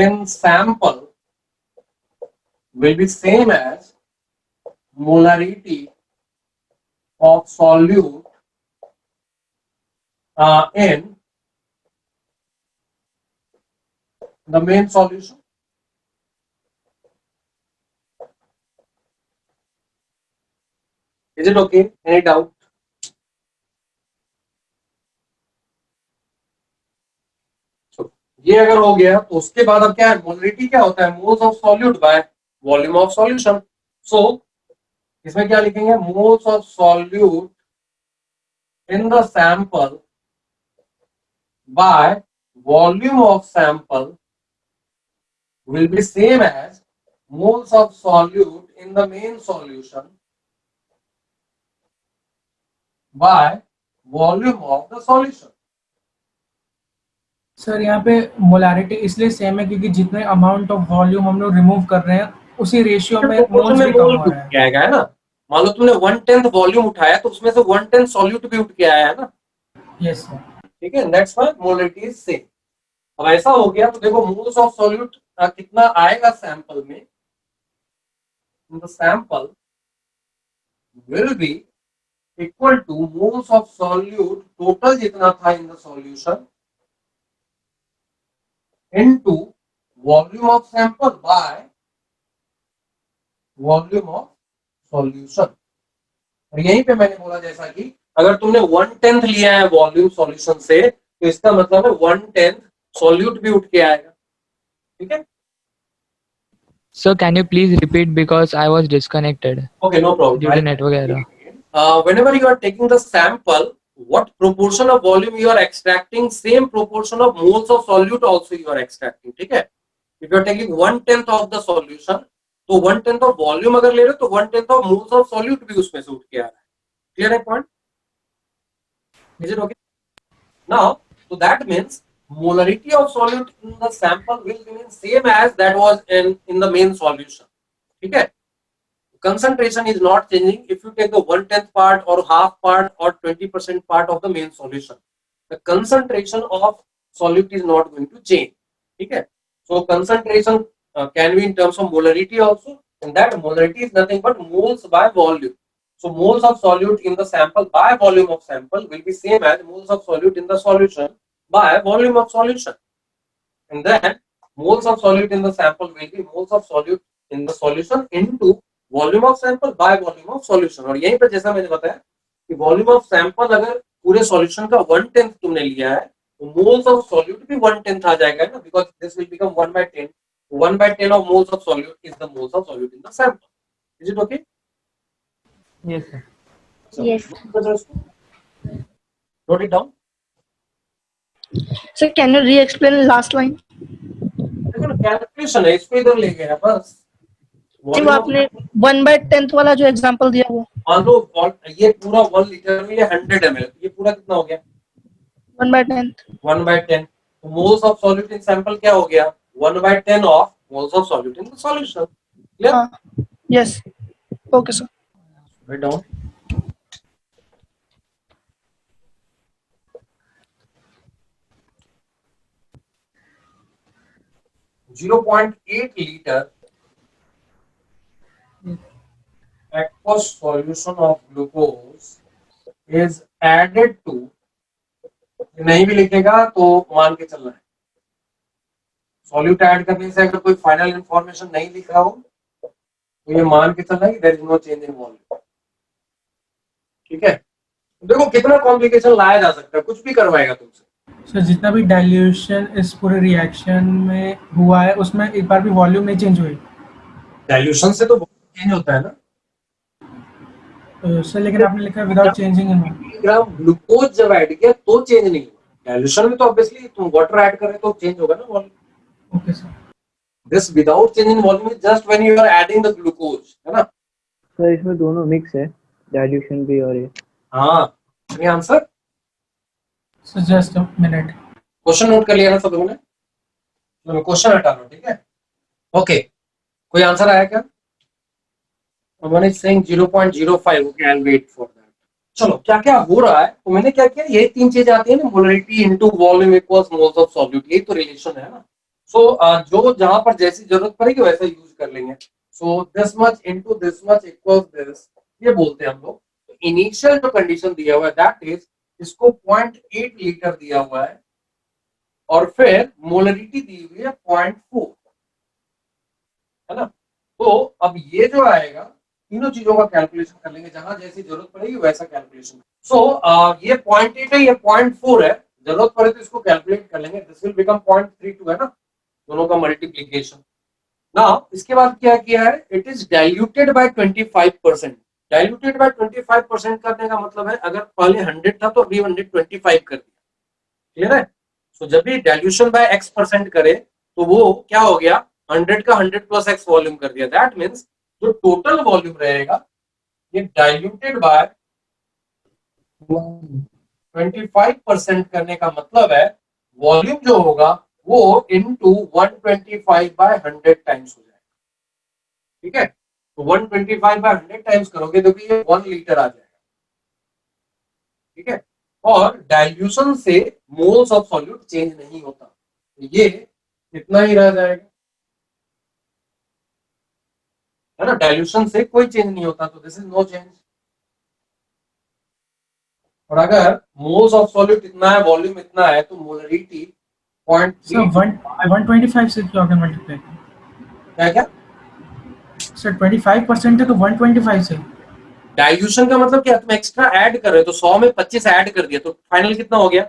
in sample will be same as molarity of solute in the main solution. Is it okay? Any doubt? So, ये अगर हो गया तो उसके बाद अब क्या है, मोलरिटी क्या होता है, moles of solute by volume of solution. So इसमें क्या लिखेंगे, moles of solute in the sample by volume of sample will be same as moles of solute in the main solution by volume of the solution. Sir यहाँ पे मोलारिटी इसलिए सेम है क्योंकि जितने अमाउंट ऑफ वॉल्यूम हम लोग रिमूव कर रहे हैं उसी रेशियो में मोल्स भी कम हो रहा है. क्या है ना, मान लो तुमने 1/10 वॉल्यूम उठाया तो उसमें से 1/10 सॉल्यूट भी उठ के आया है ना. Yes sir. ठीक है, next one molarity is same. अब ऐसा हो गया तो देखो मोल्स ऑफ सॉल्यूट कितना आएगा सैंपल में, इन the sample will be equal two moles of solute total जितना था in the solution into volume of sample by volume of solution. और यहीं पे मैंने बोला जैसा कि अगर तुमने 1/10 लिया है वॉल्यूम सॉल्यूशन से तो इसका मतलब है 1/10 सॉल्यूट भी उठ के आएगा. ठीक है. So can you please repeat because I was disconnected Okay, no problem. due to network error. Whenever you are taking the sample, what proportion of volume you are extracting, same proportion of moles of solute also you are extracting. ठीक है. If you are taking 1/10 of the solution, तो 1/10 of volume अगर ले रहे हो तो 1/10 of moles of solute भी उसमें से उठ के आ रहा है. Clear है point? Is it okay? Now, so that means molarity of solute in the sample will remain same as that was in the main solution. ठीक है. Concentration is not changing if you take the 1/10 part or half part or 20% part of the main solution. The concentration of solute is not going to change. ठीक है. So concentration can be in terms of molarity also, and that molarity is nothing but moles by volume. So moles of solute in the sample by volume of sample will be same as moles of solute in the solution by volume of solution. And then moles of solute in the sample will be moles of solute in the solution into volume of sample by volume of solution. और यहीं पर जैसा मैंने बताया कि वॉल्यूम ऑफ सैंपल अगर पूरे सॉल्यूशन का 1/10 तुमने लिया है तो मोल्स ऑफ सॉल्यूट भी 1/10 आ जाएगा ना, because this will become 1/10. 1/10 of moles of solute is the moles of solute in the sample. Is it okay? Yes sir. Yes. Note it down. Sir, can you re-explain last line? देखो ना कैलकुलेशन है, इसको इधर ले गया बस. जी, वो आपने 1/10 वाला जो एग्जांपल दिया वो मान लो ये पूरा 1 लीटर में ये 100 ml, ये पूरा कितना हो गया 1/10. 1/10. तो moles of solute in sample क्या हो गया 1/10 of moles of solute in the solution. Clear? Yes. Okay sir. Write down. .8 liter aqueous solution of glucose is added to, नहीं भी लिखेगा तो मान के चलना है. सॉल्यूट ऐड करने से अगर कोई फाइनल इंफॉर्मेशन नहीं लिखा हो तो ये मान के चलना है कि there is no change in volume. ठीक है. देखो कितना कॉम्प्लिकेशन लाया जा सकता है, कुछ भी करवाएगा तुमसे. सर जितना भी डाइल्यूशन इस पूरे रिएक्शन में हुआ है उसमें एक बार भी वॉल्यूम नहीं चेंज हुई. डाइल्यूशन से तो चेंज होता है ना सर, लेकिन आपने लिखा without changing in. Gram glucose जब ऐड किया तो चेंज नहीं हुआ. डाइल्यूशन में तो ऑब्वियसली तुम वाटर ऐड कर रहे हो तो चेंज होगा ना volume. Okay sir. This without change in volume is just when you are adding the glucose, है ना. सर इसमें दोनों मिक्स है, डाइल्यूशन भी और ये. हाँ. Any answer? Sir just a minute. Question note कर लिया ना सब लोगों ने? चलो क्वेश्चन हटा लो. ठीक है. ओके. कोई आंसर आया क्या? One is saying 0.05. Okay, I'll wait for that. चलो क्या क्या हो रहा है. तो मैंने क्या किया, ये तीन चीजें आती है ना, molarity into volume equals moles of solute, यही तो रिलेशन है ना. सो जो जहां पर जैसी जरूरत पड़ेगी वैसा यूज कर लेंगे. So this much into this much equals this, ये बोलते हैं हम लोग। तो इनिशियल जो कंडीशन दिया हुआ है दैट इज, इसको 0.8 लीटर दिया हुआ है और फिर मोलरिटी दी हुई है 0.4, है ना। तो अब ये जो आएगा, तीनों चीजों का कैलकुलेशन कर लेंगे, जहां जैसी जरूरत पड़ेगी वैसा कैलकुलेशन। सो ये 0.8 है, ये 0.4 है, जरूरत पड़े तो इसको कैलकुलेट कर लेंगे। दिस विल बिकम 0.32 है ना, दोनों का मल्टीप्लीकेशन। नाउ इसके बाद क्या किया है, it is diluted by 25%। Diluted by 25% करने का मतलब है, अगर पहले 100 था तो अभी 125 कर दिया, क्लियर है। सो जब भी डाइल्यूशन बाय x% करे तो वो क्या हो गया, 100 का 100 प्लस x वॉल्यूम कर दिया। दैट मीन्स जो टोटल वॉल्यूम रहेगा ये डाइल्यूटेड बाय 25% करने का मतलब है वॉल्यूम जो होगा वो इनटू 125/100 टाइम्स हो जाएगा, ठीक है। तो 125/100 टाइम्स करोगे तो ये 1 लीटर आ जाएगा, ठीक है। और डाइल्यूशन से मोल्स ऑफ सॉल्यूट चेंज नहीं होता, तो ये इतना ही रह जाएगा, है ना। डाइल्यूशन से कोई चेंज नहीं होता, तो दिस इज नो चेंज। और अगर मोल्स ऑफ सॉल्यूट इतना है, वॉल्यूम इतना है, तो मोलरिटी 0.3 125 से क्यों आगे मल्टीप्लाई क्या क्या सर 25% है तो 125 से। डाइल्यूशन का मतलब क्या, तुम एक्स्ट्रा ऐड कर रहे हो, तो 100 में 25 ऐड कर दिया, तो फाइनल कितना हो गया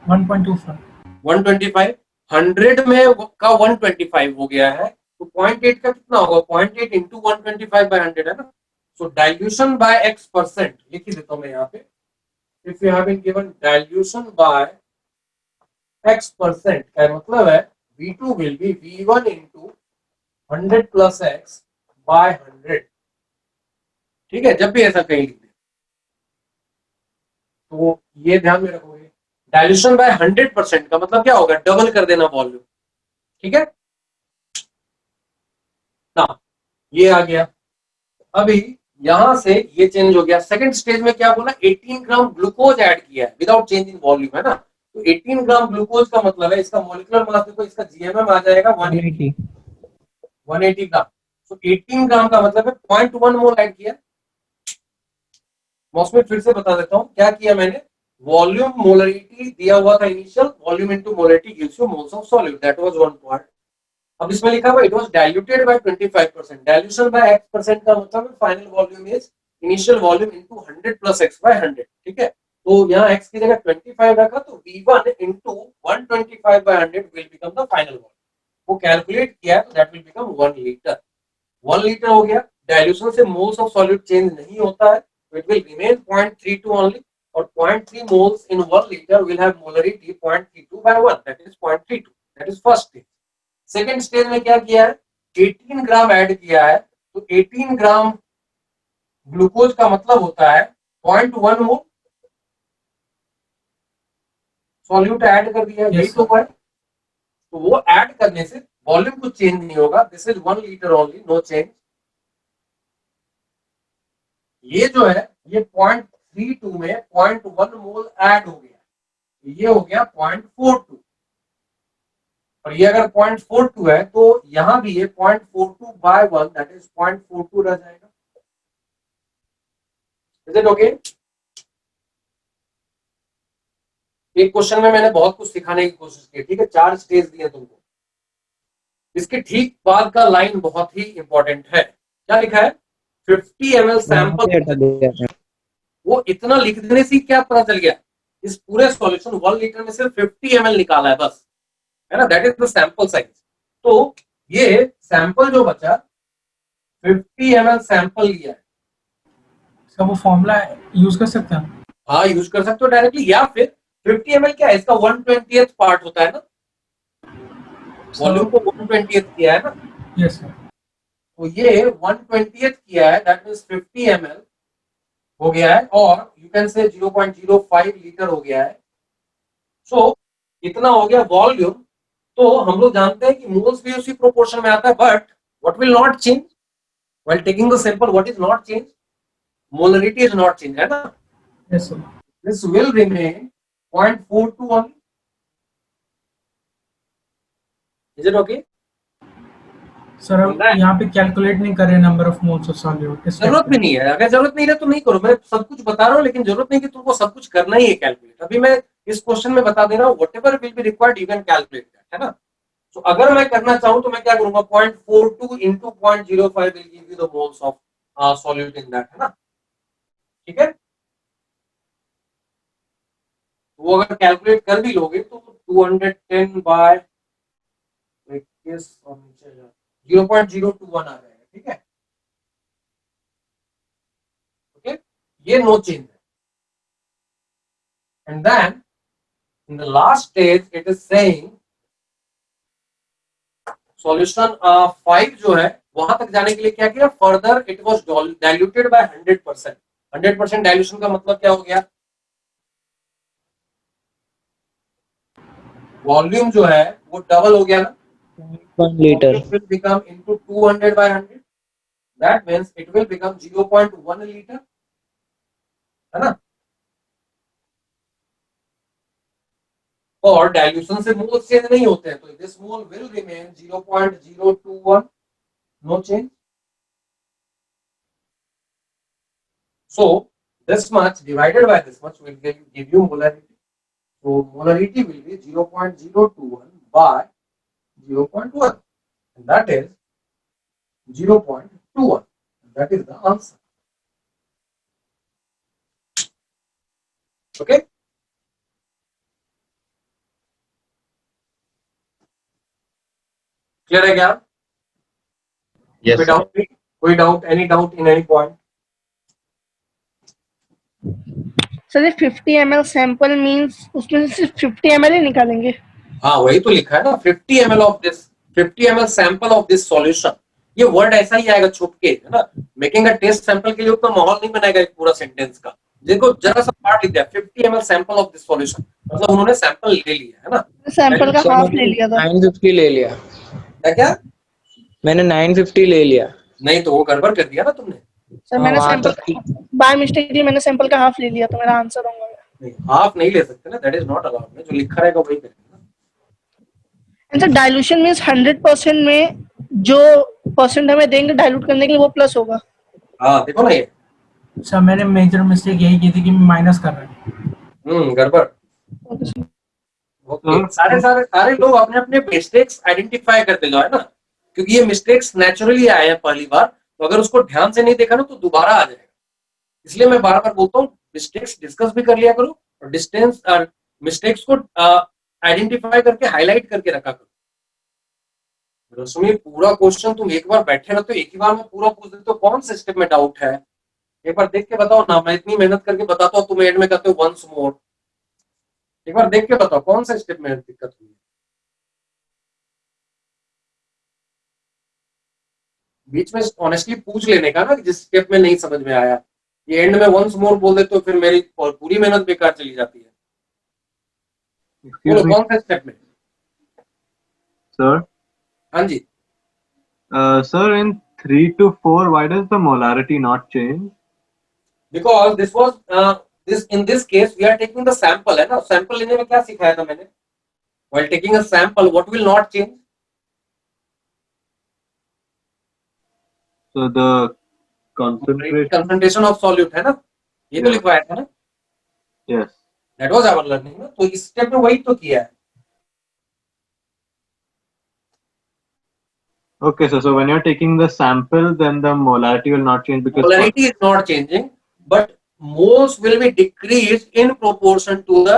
1.25 125। 100 में का 125 हो गया है, तो 0.8 का कितना होगा, 0.8 इंटू 125/100 है ना। सो डाइल्यूशन बाय x% लिख ही देता हूं मैं यहाँ पे। If you have been given dilution by x% का मतलब है V2 will be V1 into 100 plus x by 100, ठीक है। जब भी ऐसा कहीं लिख दे तो ये ध्यान में रखोगे। डाइल्यूशन बाय 100% का मतलब क्या होगा, डबल कर देना वॉल्यूम, ठीक है ना। ये आ गया। अभी यहां से ये चेंज हो गया। सेकंड स्टेज में क्या बोला, 18 ग्राम ग्लूकोज ऐड किया है विदाउट चेंज इन वॉल्यूम, है ना। तो 18 ग्राम ग्लूकोज का मतलब है इसका मॉलिक्यूलर मास देखो, इसका जीएमएम आ जाएगा 180 ग्राम। तो 18 ग्राम का मतलब है 0.1 मोल ऐड किया। मौसमी फिर से बता देता हूं क्या किया मैंने। वॉल्यूम मोलरिटी दिया हुआ था initial, volume into molarity gives you moles of solute, that was one part. अब इसमें लिखा हुआ it was diluted by 25%। Dilution by x% का मतलब है final volume is initial volume into 100 plus x/100, ठीक है। तो यहाँ x की जगह 25 रखा, तो V1 into 125/100 will become the final volume. वो कैलकुलेट किया है तो that will become 1 litre. 1 litre हो गया। डाइल्यूशन से मोल्स ऑफ सॉल्यूट चेंज नहीं होता है, इट विल रिमेन 0.32 ओनली, और 0.3 moles in 1 liter will have molarity 0.32/1, that is 0.32, that is first stage। Second stage में क्या किया है, 18 ग्राम ऐड किया है, तो 18 ग्राम ग्लूकोज का मतलब होता है 0.1 मोल सॉल्यूट ऐड कर दिया, यही तो है। तो वो ऐड करने से वॉल्यूम कुछ चेंज नहीं होगा, this is 1 litre only, no change. ये जो है ये 0.32 में 0.1 मोल ऐड हो गया, ये हो गया 0.42, और ये अगर 0.42 है तो यहां भी ये 0.42/1 दैट इज 0.42 रह जाएगा। Is it okay? एक क्वेश्चन में मैंने बहुत कुछ सिखाने की कोशिश की, ठीक है। 4 स्टेज दिए तुमको। इसके ठीक बाद का लाइन बहुत ही इंपॉर्टेंट है। क्या लिखा है, 50 ml सैंपल। वो इतना लिख देने से क्या पता चल गया, इस पूरे सॉल्यूशन 1 लीटर में सिर्फ 50 ml निकाला है बस, है ना। That is the sample size. तो ये सैंपल जो बचा 50 ml सैंपल लिया है, सब वो फॉर्मूला यूज कर सकते हैं। हाँ यूज कर सकते हो डायरेक्टली, या फिर 50 ml क्या है, इसका 1/20th पार्ट होता है ना, वॉल्यूम को 1/20th किया है ना। Yes sir. तो ये 1/20th किया है, दैट मींस 50 ml हो गया है, और यू कैन से 0.05 लीटर हो गया है। सो इतना हो गया वॉल्यूम। तो हम लोग जानते हैं कि मोल्स भी उसी प्रोपोर्शन में आता है, but what will not change while taking the sample, what is not change, molarity is not change, है ना। Yes sir. This will remain 0.42 only। Is it okay? Sir अब यहाँ पे कैलकुलेट नहीं कर रहे number of moles of solute, जरूरत भी नहीं है, अगर जरूरत नहीं है तो नहीं करो, मैं सब कुछ बता रहा हूँ, लेकिन जरूरत नहीं कि तुमको सब कुछ करना ही है कैलकुलेट। अभी मैं इस क्वेश्चन में बता दे रहा हूँ, what ever will be required you can calculate that, है ना। तो अगर मैं करना चाहूँ तो मैं क्या करूंगा, 0.42 into 0.05 will give you the moles of solute in that, है ना, ठीक है। वो अगर कैलकुलेट कर भी लोगे तो 210 बाय 21 और नीचे 0.021 आ जाएगा, ठीक है, ओके, ये नो चेंज है। And then in the last stage it is saying solution 5 जो है वहां तक जाने के लिए क्या किया, further it was diluted by 100%। 100% dilution का मतलब क्या हो गया, वॉल्यूम जो है वो डबल हो गया ना, 1 liter. It will become into 200 by 100, that means it will become 0.1 liter, है ना। और डाइल्यूशन से मोल चेंज नहीं होते हैं, तो this mole will remain 0.021, no change. So this much divided by this much will give you molarity. So molarity will be 0.021 by 0.1, and that is 0.21. That is the answer. Okay. Clear है क्या? Yes. कोई doubt, any doubt in any point? Sir ये 50 ml सैंपल मींस उसमें से सिर्फ 50 ml ही निकालेंगे? हाँ वही तो लिखा है ना, 50 ml of this, 50 ml sample of this solution। ये वर्ड ऐसा ही आएगा छुप के, है ना। मेकिंग अ टेस्ट सैंपल के लिए उतना माहौल नहीं बनाएगा एक पूरा सेंटेंस का, जिनको जरा सा पार्ट लिख दिया 50 ml sample of this solution, मतलब उन्होंने सैंपल ले लिया, है ना। सैंपल का हाफ ले लिया था। 950 ले लिया, क्या मैंने 950 ले लिया। नहीं तो वो गड़बड़ कर दिया ना तुमने। सर मैंने सैंपल बाय मिस्टेकली मैंने सैंपल का हाफ ले लिया, तो मेरा आंसर होगा। नहीं, हाफ नहीं ले सकते ना, दैट इज नॉट अलाउड, जो लिखा रहेगा वही करेंगे ना। सर डाइल्यूशन मींस 100% में जो परसेंट हमें देंगे डाइल्यूट करने के लिए वो प्लस होगा। हाँ देखो ना ये, सर मैंने मेजर मिस्टेक यही की थी कि माइनस कर रहे हैं। गड़बड़। ओके, सारे लोग अपने अपने मिस्टेक्स आइडेंटिफाई करते जाओ, है ना, क्योंकि ये मिस्टेक्स नेचुरली आए हैं पहली बार, तो अगर उसको ध्यान से नहीं देखा ना तो दोबारा आ जाएगा। इसलिए मैं बार बार बोलता हूँ मिस्टेक्स डिस्कस भी कर लिया करो, और डिस्टेंस मिस्टेक्स को आइडेंटिफाई करके हाईलाइट करके रखा करो। रश्मि पूरा क्वेश्चन तुम एक बार बैठे रहते हो, एक ही बार में पूरा पूछ देते हो, कौन से स्टेप में डाउट है एक बार देख के बताओ ना। मैं इतनी मेहनत करके बताता हूँ, तुम एंड में कहते हो वंस मोर। एक बार देख के बताओ कौन सा स्टेप में दिक्कत हुई है। बीच में ऑनेस्टली पूछ लेने का ना, जिस स्टेप में नहीं समझ में आया। ये एंड में वंस मोर बोल देते हो, फिर मेरी पूरी मेहनत बेकार चली जाती है। बोलो कौन सा स्टेप में? Sir. हाँ जी। Sir, in 3 to 4, why does the molarity not change? Because this was in this case we are taking the sample, है ना। सैंपल लेने में क्या सिखाया था मैंने? While taking a sample, what will not change? So the concentration of solute, है ना, ये तो लिखवाया था ना। Yes. That was our learning ना, तो इस स्टेप में वही तो किया है। Okay, so when you're taking the sample, then the molarity will not change because Molarity is not changing, but moles will be decreased in proportion to the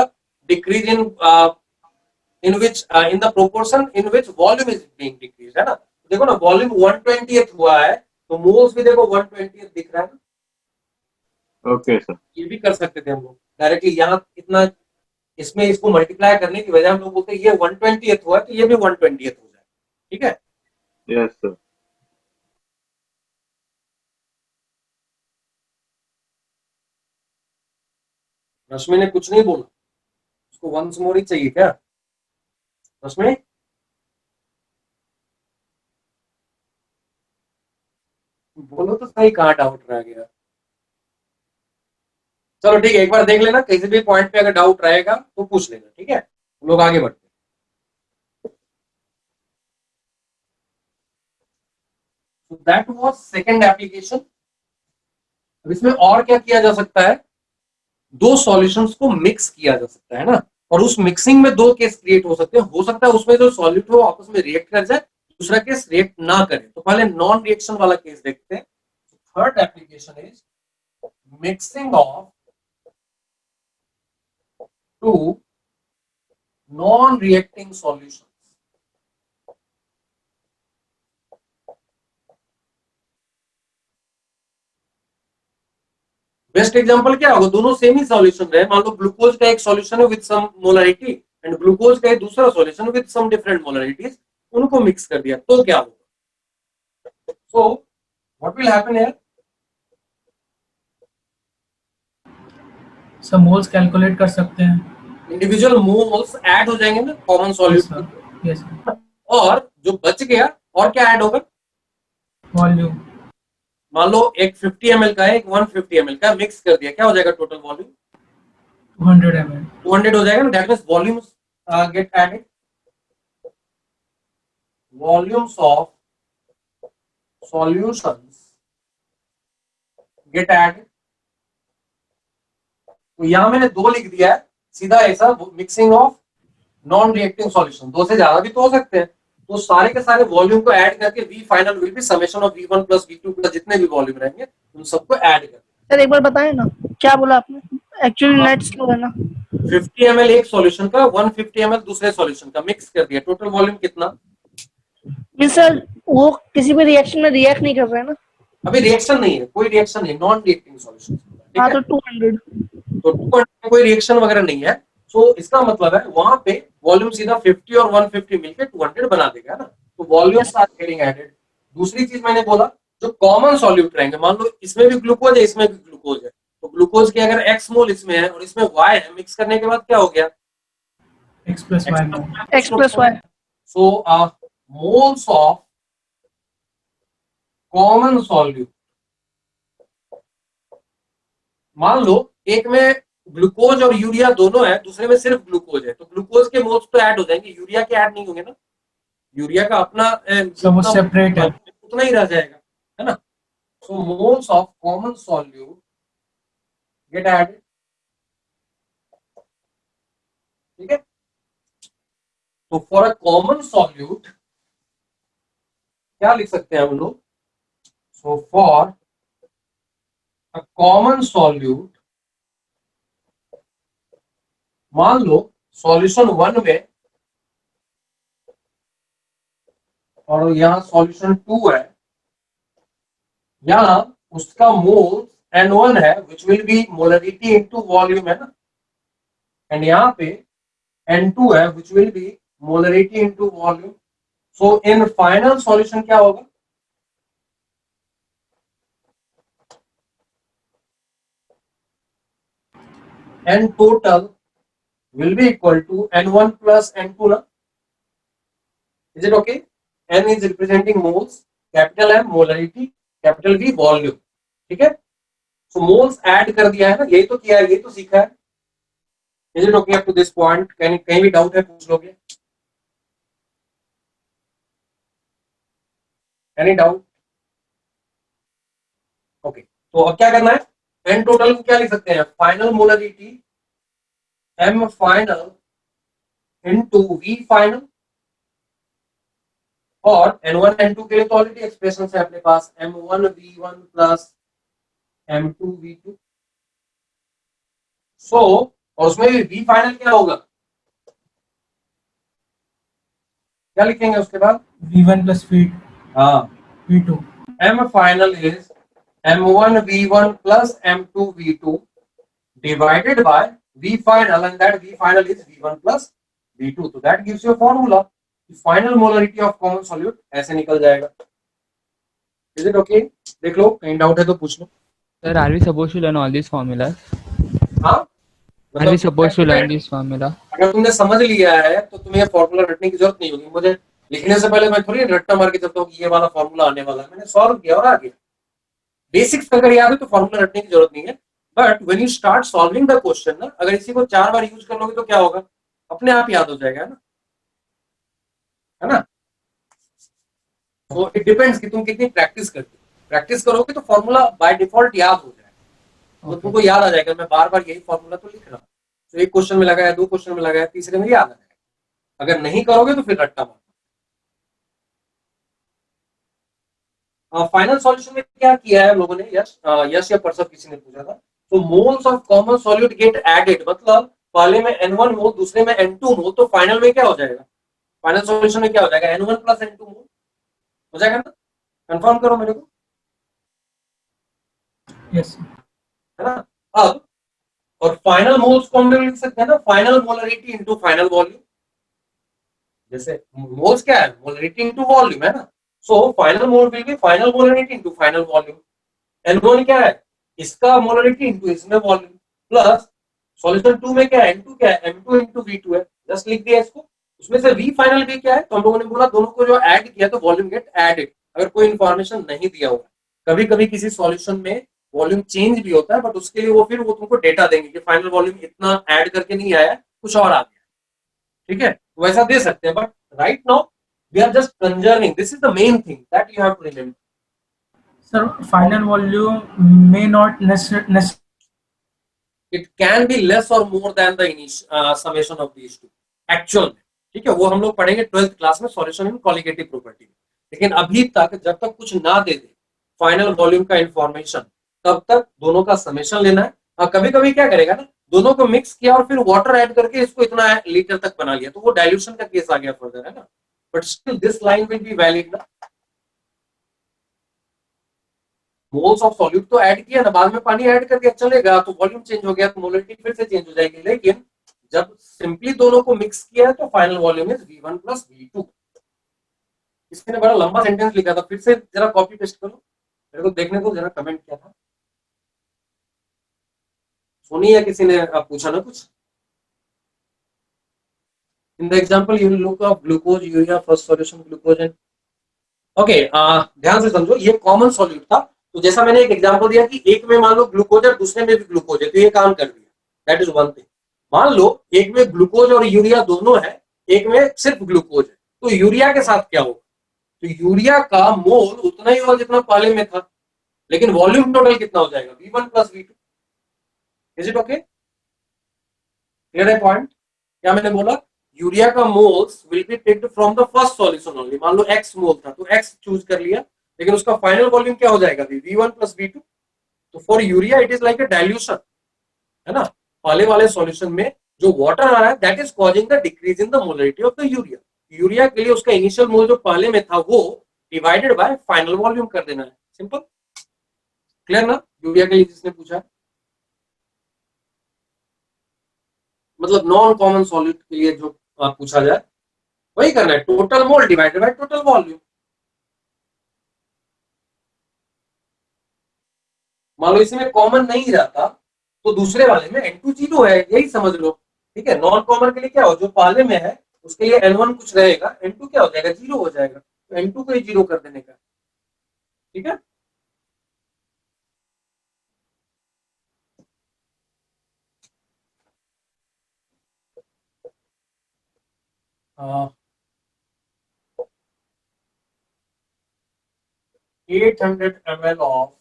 decrease in which in the proportion in which volume is being decreased, है ना। देखो ना, वॉल्यूम 1/20th हुआ है तो मोल्स भी देखो 1/20th दिख रहा है ना। Okay, sir. ये भी कर सकते थे हम लोग डायरेक्टली, यहाँ इतना इसमें इसको मल्टीप्लाई करने की वजह हम लोग बोलते हैं ये 1/20th हुआ है तो ये भी 1/20th हो जाए, ठीक है। Yes, sir. रश्मि ने कुछ नहीं बोला, उसको वंस मोर ही चाहिए क्या रश्मि? बोलो तो सही, कहाँ डाउट रह गया। चलो ठीक है, एक बार देख लेना, किसी भी पॉइंट पे अगर डाउट रहेगा तो पूछ लेना, ठीक है। हम लोग आगे बढ़ते हैं। So that was second application. अब इसमें और क्या किया जा सकता है, दो सॉल्यूशंस को मिक्स किया जा सकता है ना, और उस मिक्सिंग में दो केस क्रिएट हो सकते हैं। हो सकता है उसमें जो सॉल्यूट हो आपस में रिएक्ट कर जाए, दूसरा केस रिएक्ट ना करे। तो पहले नॉन रिएक्शन वाला केस देखते हैं। Third application is mixing of two non reacting solutions. Best example क्या होगा, दोनों सेम ही सॉल्यूशन रहे, मान लो ग्लूकोज का एक सॉल्यूशन है with some molarity and glucose का एक दूसरा solution with some different molarities, उनको मिक्स कर दिया तो क्या होगा। So what will happen here, सब मोल्स कैलकुलेट कर सकते हैं। इंडिविजुअल मोल्स ऐड हो जाएंगे ना कॉमन सॉल्यूशन, यस और जो बच गया और क्या ऐड होगा, वॉल्यूम। मान लो एक 50 ml का है, एक 150 ml का, मिक्स कर दिया, क्या हो जाएगा टोटल वॉल्यूम, 200 ml 200 हो जाएगा ना। That means volumes get added, volumes of solutions get added. तो यहां मैंने दो लिख दिया है सीधा ऐसा, mixing of non reacting solution, दो से ज्यादा भी तो हो सकते हैं। तो सारे के सारे वॉल्यूम को ऐड करके V final will be summation of V1 plus V2 plus जितने भी वॉल्यूम रहेंगे उन सबको ऐड कर। सर एक बार बताएं ना क्या बोला आपने, एक्चुअली नेट स्लो है ना। 50 ml एक सॉल्यूशन का, 150 ml दूसरे सॉल्यूशन का, मिक्स कर दिया, टोटल वॉल्यूम कितना, मीन सर वो किसी भी रिएक्शन में रिएक्ट नहीं कर रहे हैं ना। अभी रिएक्शन नहीं है, कोई रिएक्शन नहीं, नॉन रिएक्टिंग सॉल्यूशन, ठीक हाँ है। तो 200। तो 200 में कोई रिएक्शन वगैरह नहीं है, सो इसका मतलब है वहां पे वॉल्यूम सीधा 50 और 150 मिलके 200 बना देगा ना, तो वॉल्यूम्स आर गेटिंग एडेड। दूसरी चीज मैंने बोला जो कॉमन सॉल्यूट रहेंगे, मान लो इसमें भी ग्लूकोज है इसमें भी ग्लूकोज है, तो ग्लूकोज के अगर x मोल इसमें है और इसमें y है, मिक्स करने के बाद क्या हो गया, x plus y mole. x plus y। So moles of common solute, मान लो एक में ग्लूकोज और यूरिया दोनों है, दूसरे में सिर्फ ग्लूकोज है, तो ग्लूकोज के मोल्स तो ऐड हो जाएंगे, यूरिया के ऐड नहीं होंगे ना, यूरिया का अपना सब वो सेपरेट है, उतना ही रह जाएगा, है ना। So moles of common solute get added, ठीक है। तो फॉर अ कॉमन सॉल्यूट क्या लिख सकते हैं हम लोग, so for a common solute, मान लो सॉल्यूशन 1 में और यहाँ सॉल्यूशन 2 है, यहाँ उसका मोल N1 है which will be molarity into volume, है ना, एंड यहाँ पे N2 है which will be molarity into volume. So in final solution क्या होगा, N total will be equal to N1 plus N2 ना, is it okay? N is representing moles, capital M molarity, capital V volume, ठीक है। so moles ऐड कर दिया है ना, यही तो किया है, यही तो सीखा है। is it okay up to this point? कहीं भी डाउट है पूछ लोगे, एनी डाउट, ओके। तो अब क्या करना है, N टोटल को क्या लिख सकते हैं, final molarity M final into V final, और N1 N2 के लिए तो ऑलरेडी एक्सप्रेशन है अपने पास, M1 V1 plus M2 V2। सो और उसमें भी V फाइनल क्या होगा, क्या लिखेंगे उसके बाद, V1 plus हाँ V2। M final is M1 V1 plus M2 V2 divided by V final, and that V final is V1 plus V2. So that gives you a formula. The final molarity of common solute ऐसे निकल जाएगा। Is it okay? देख लो, कहीं डाउट है तो पूछ लो। Sir, are we supposed to learn all these formulas? हाँ, Are we supposed to learn this formula? अगर तुमने समझ लिया है तो तुम्हें फॉर्मूला रटने की जरूरत नहीं होगी। मुझे लिखने से पहले मैं थोड़ी रट्टा मार के चलता हूँ कि ये वाला फॉर्मूला आने वाला है, मैंने सॉल्व किया और आ गया। बेसिक्स अगर याद है तो फॉर्मूला रटने की जरूरत नहीं है, but when you start solving the question ना, अगर इसी को 4 बार यूज कर लोगे तो क्या होगा, अपने आप याद हो जाएगा, है ना। सो इट डिपेंड्स कि तुम कितनी प्रैक्टिस करते हो। प्रैक्टिस करोगे तो फॉर्मूला बाय डिफॉल्ट याद हो जाएगा, तो तुमको याद आ जाएगा, मैं बार बार यही फॉर्मूला तो लिख रहा हूँ, तो एक क्वेश्चन में लगाया, 2 क्वेश्चन में लगाया, तीसरे में याद आ जाएगा। अगर नहीं करोगे तो फिर रट्टा मारो। फाइनल सॉल्यूशन में क्या किया है हम लोगों ने, यश या परसव किसी ने पूछा था, तो moles of common solute get added, मतलब पहले में N1 मोल, दूसरे में N2 मोल, तो फाइनल में क्या हो जाएगा, फाइनल सॉल्यूशन में क्या हो जाएगा, N1 प्लस N2 मोल हो जाएगा ना, कंफर्म करो मेरे को, यस है ना। अब और फाइनल मोल्स को हम लोग लिख सकते हैं ना, final molarity into final volume, जैसे मोल्स क्या है, मोलरिटी इनटू वॉल्यूम है ना, so final mole will be final molarity into final volume. N1 क्या है, इसका मोलरिटी इनटू इसमें वॉल्यूम, प्लस सॉल्यूशन 2 में क्या है, N2 क्या है, M2 इनटू V2 है, जस्ट लिख दिया इसको। उसमें से V फाइनल भी क्या है, तो हम लोगों ने बोला दोनों को जो ऐड किया तो वॉल्यूम गेट एडेड, अगर कोई इंफॉर्मेशन नहीं दिया हुआ। कभी कभी किसी सॉल्यूशन में वॉल्यूम चेंज भी होता है, बट उसके लिए वो फिर वो तुमको डेटा देंगे कि फाइनल वॉल्यूम इतना ऐड करके नहीं आया, कुछ और आ गया, ठीक है, वैसा दे सकते हैं, but right now we are just conserving, this is the main thing that you have to remember. Sir final volume may not necessary, it can be less और more than the summation of these two actual में, ठीक है, वो हम लोग पढ़ेंगे 12th क्लास में, सॉल्यूशन इन कॉलिगेटिव प्रॉपर्टी में। लेकिन अभी तक जब तक कुछ ना दे दे फाइनल वॉल्यूम का इंफॉर्मेशन, तब तक दोनों का समेशन लेना है। और कभी कभी क्या करेगा ना, दोनों को मिक्स किया और फिर वाटर ऐड करके इसको इतना लीटर तक बना लिया, तो वो डाइल्यूशन का केस आ गया फर्दर, है ना, but still this line will be valid ना। मोल्स ऑफ सॉल्यूट तो ऐड किया ना, बाद में पानी ऐड कर दिया चलेगा, तो वॉल्यूम चेंज हो गया तो मोलरिटी फिर से चेंज हो जाएगी, लेकिन जब सिंपली दोनों को मिक्स किया है तो final volume is V1 plus V2। इसने बड़ा लंबा सेंटेंस लिखा था, फिर से जरा कॉपी पेस्ट करो, मेरे को देखने को जरा कमेंट क्या था, सोनी या किसी ने पूछा ना कुछ। In the example you will look of glucose urea first solution glucose and okay, ध्यान से समझो, ये कॉमन सॉल्यूट था, तो जैसा मैंने एक एग्जांपल दिया कि एक में मान लो ग्लूकोज है, दूसरे में भी ग्लूकोज है, तो ये काम कर दिया, दैट इज वन थिंग। मान लो एक में ग्लूकोज और यूरिया दोनों है, एक में सिर्फ ग्लूकोज है, तो यूरिया के साथ क्या होगा, तो यूरिया का मोल उतना ही होगा जितना पहले में था, लेकिन वॉल्यूम टोटल कितना हो जाएगा, V1 plus V2। Is it okay, clear है पॉइंट, क्या मैंने बोला, यूरिया का moles will be taked from the first solution only, मान लो x मोल था तो x चूज कर लिया, लेकिन उसका फाइनल वॉल्यूम क्या हो जाएगा, V1 प्लस V2। तो for urea it is like a dilution, है ना, पहले वाले सॉल्यूशन में जो वाटर आ रहा है that is causing the decrease in the molarity of the urea. Urea के लिए उसका इनिशियल मोल जो पहले में था वो डिवाइडेड बाय फाइनल वॉल्यूम कर देना है, सिंपल, क्लियर ना, यूरिया के लिए जिसने पूछा है, मतलब नॉन कॉमन सॉल्यूट के लिए जो पूछा जाए वही करना है, total mole divided by total volume. मान लो इसमें कॉमन नहीं रहता तो दूसरे वाले में N2 जीरो है, यही समझ लो, ठीक है, नॉन कॉमन के लिए क्या हो, जो पहले में है उसके लिए N1 कुछ रहेगा, N2 क्या हो जाएगा, जीरो हो जाएगा, तो N2 को ही जीरो कर देने का, ठीक है। uh, 800 ml of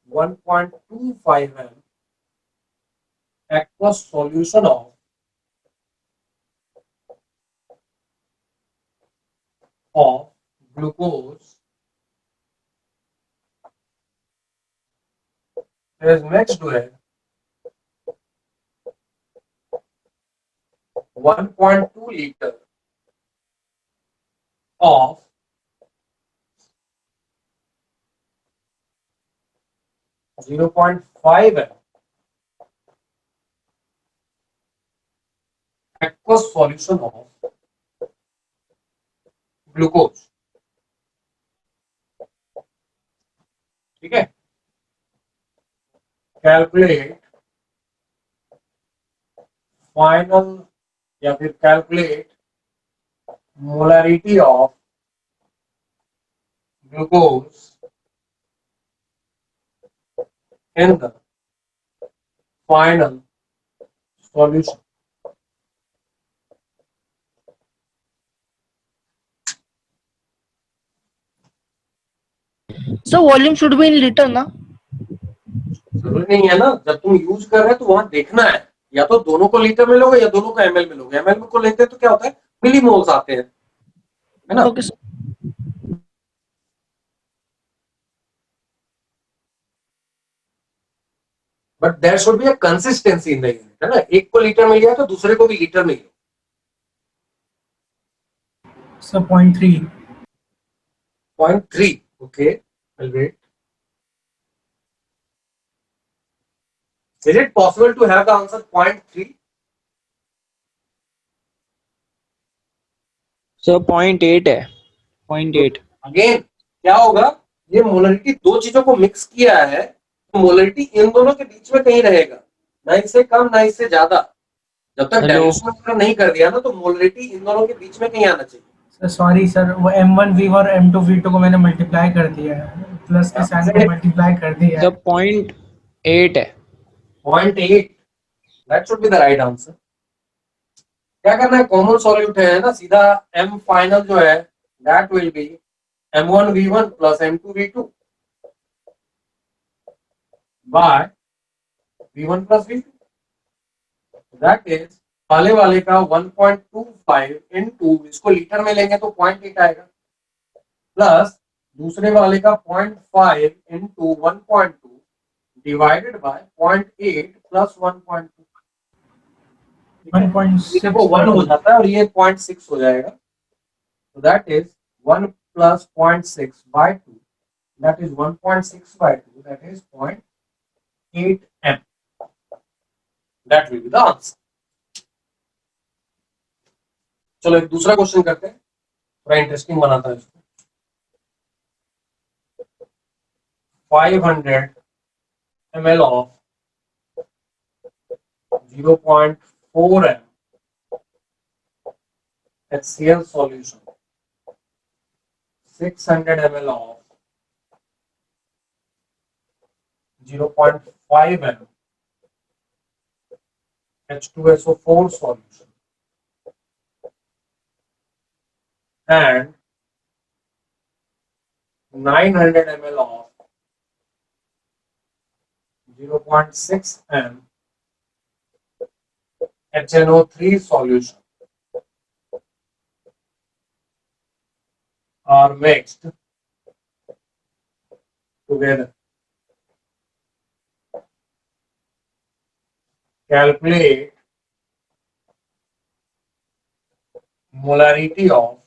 1.25 m aqueous solution of glucose is mixed with 1.2 liter of 0.5 m aqueous solution of glucose, ठीक है, कैलकुलेट फाइनल या फिर calculate molarity of glucose in the final solution. So volume should be in liter, na? जरूरी नहीं है ना, जब तुम यूज कर रहे हो तो वहां देखना है, या तो दोनों को लीटर में लोगे या दोनों को एमएल में लोगे। एमएल में को लेते हैं तो क्या होता है, मिलीमोल्स आते हैं, है ना। Okay, sir. But there should be a consistency in the unit, है ना। एक को लीटर में लिया तो दूसरे को भी लीटर में लिया। So 0.3. 0.3, okay, I'll wait. Is it possible to have the answer 0.3? Sir 0.8 है, 0.8। अगेन क्या होगा, ये मोलरिटी दो चीजों को मिक्स किया है, तो मोलरिटी इन दोनों के बीच में कहीं रहेगा, ना इससे कम ना इससे ज्यादा। जब तक Hello? डाइल्यूशन नहीं कर दिया ना, तो मोलरिटी इन दोनों के बीच में कहीं आना चाहिए। सर सॉरी सर, वो M1 V1 और M2 V2 को मैंने मल्टीप्लाई कर दिया है, प्लस के साइन को मल्टीप्लाई कर दिया है। सर 0.8 है। 0.8, that should be the right answer. क्या करना है, कॉमन सॉल्यूट है ना, सीधा m फाइनल जो है that will be m1 v1 plus m2 v2 by v1 plus v2, that is पहले वाले का 1.25 इनटू, इसको लीटर में लेंगे तो 0.8 आएगा, प्लस दूसरे वाले का 0.5 इनटू 1.2 डिवाइडेड बाय 0.8 प्लस 1.2, 1.6 वो 1 हो जाता है और ये 0.6 हो जाएगा, तो that is 1 plus 0.6 by 2, that is 1.6 by 2, that is 0.8 m, that will be the answer. चलो एक दूसरा क्वेश्चन करते हैं, थोड़ा इंटरेस्टिंग बनाता है इसको। 500 ml of 0.4 m HCl solution, 600 ml of 0.5 m H2SO4 solution, and 900 ml of 0.6 m HNO3 solution are mixed together. Calculate molarity of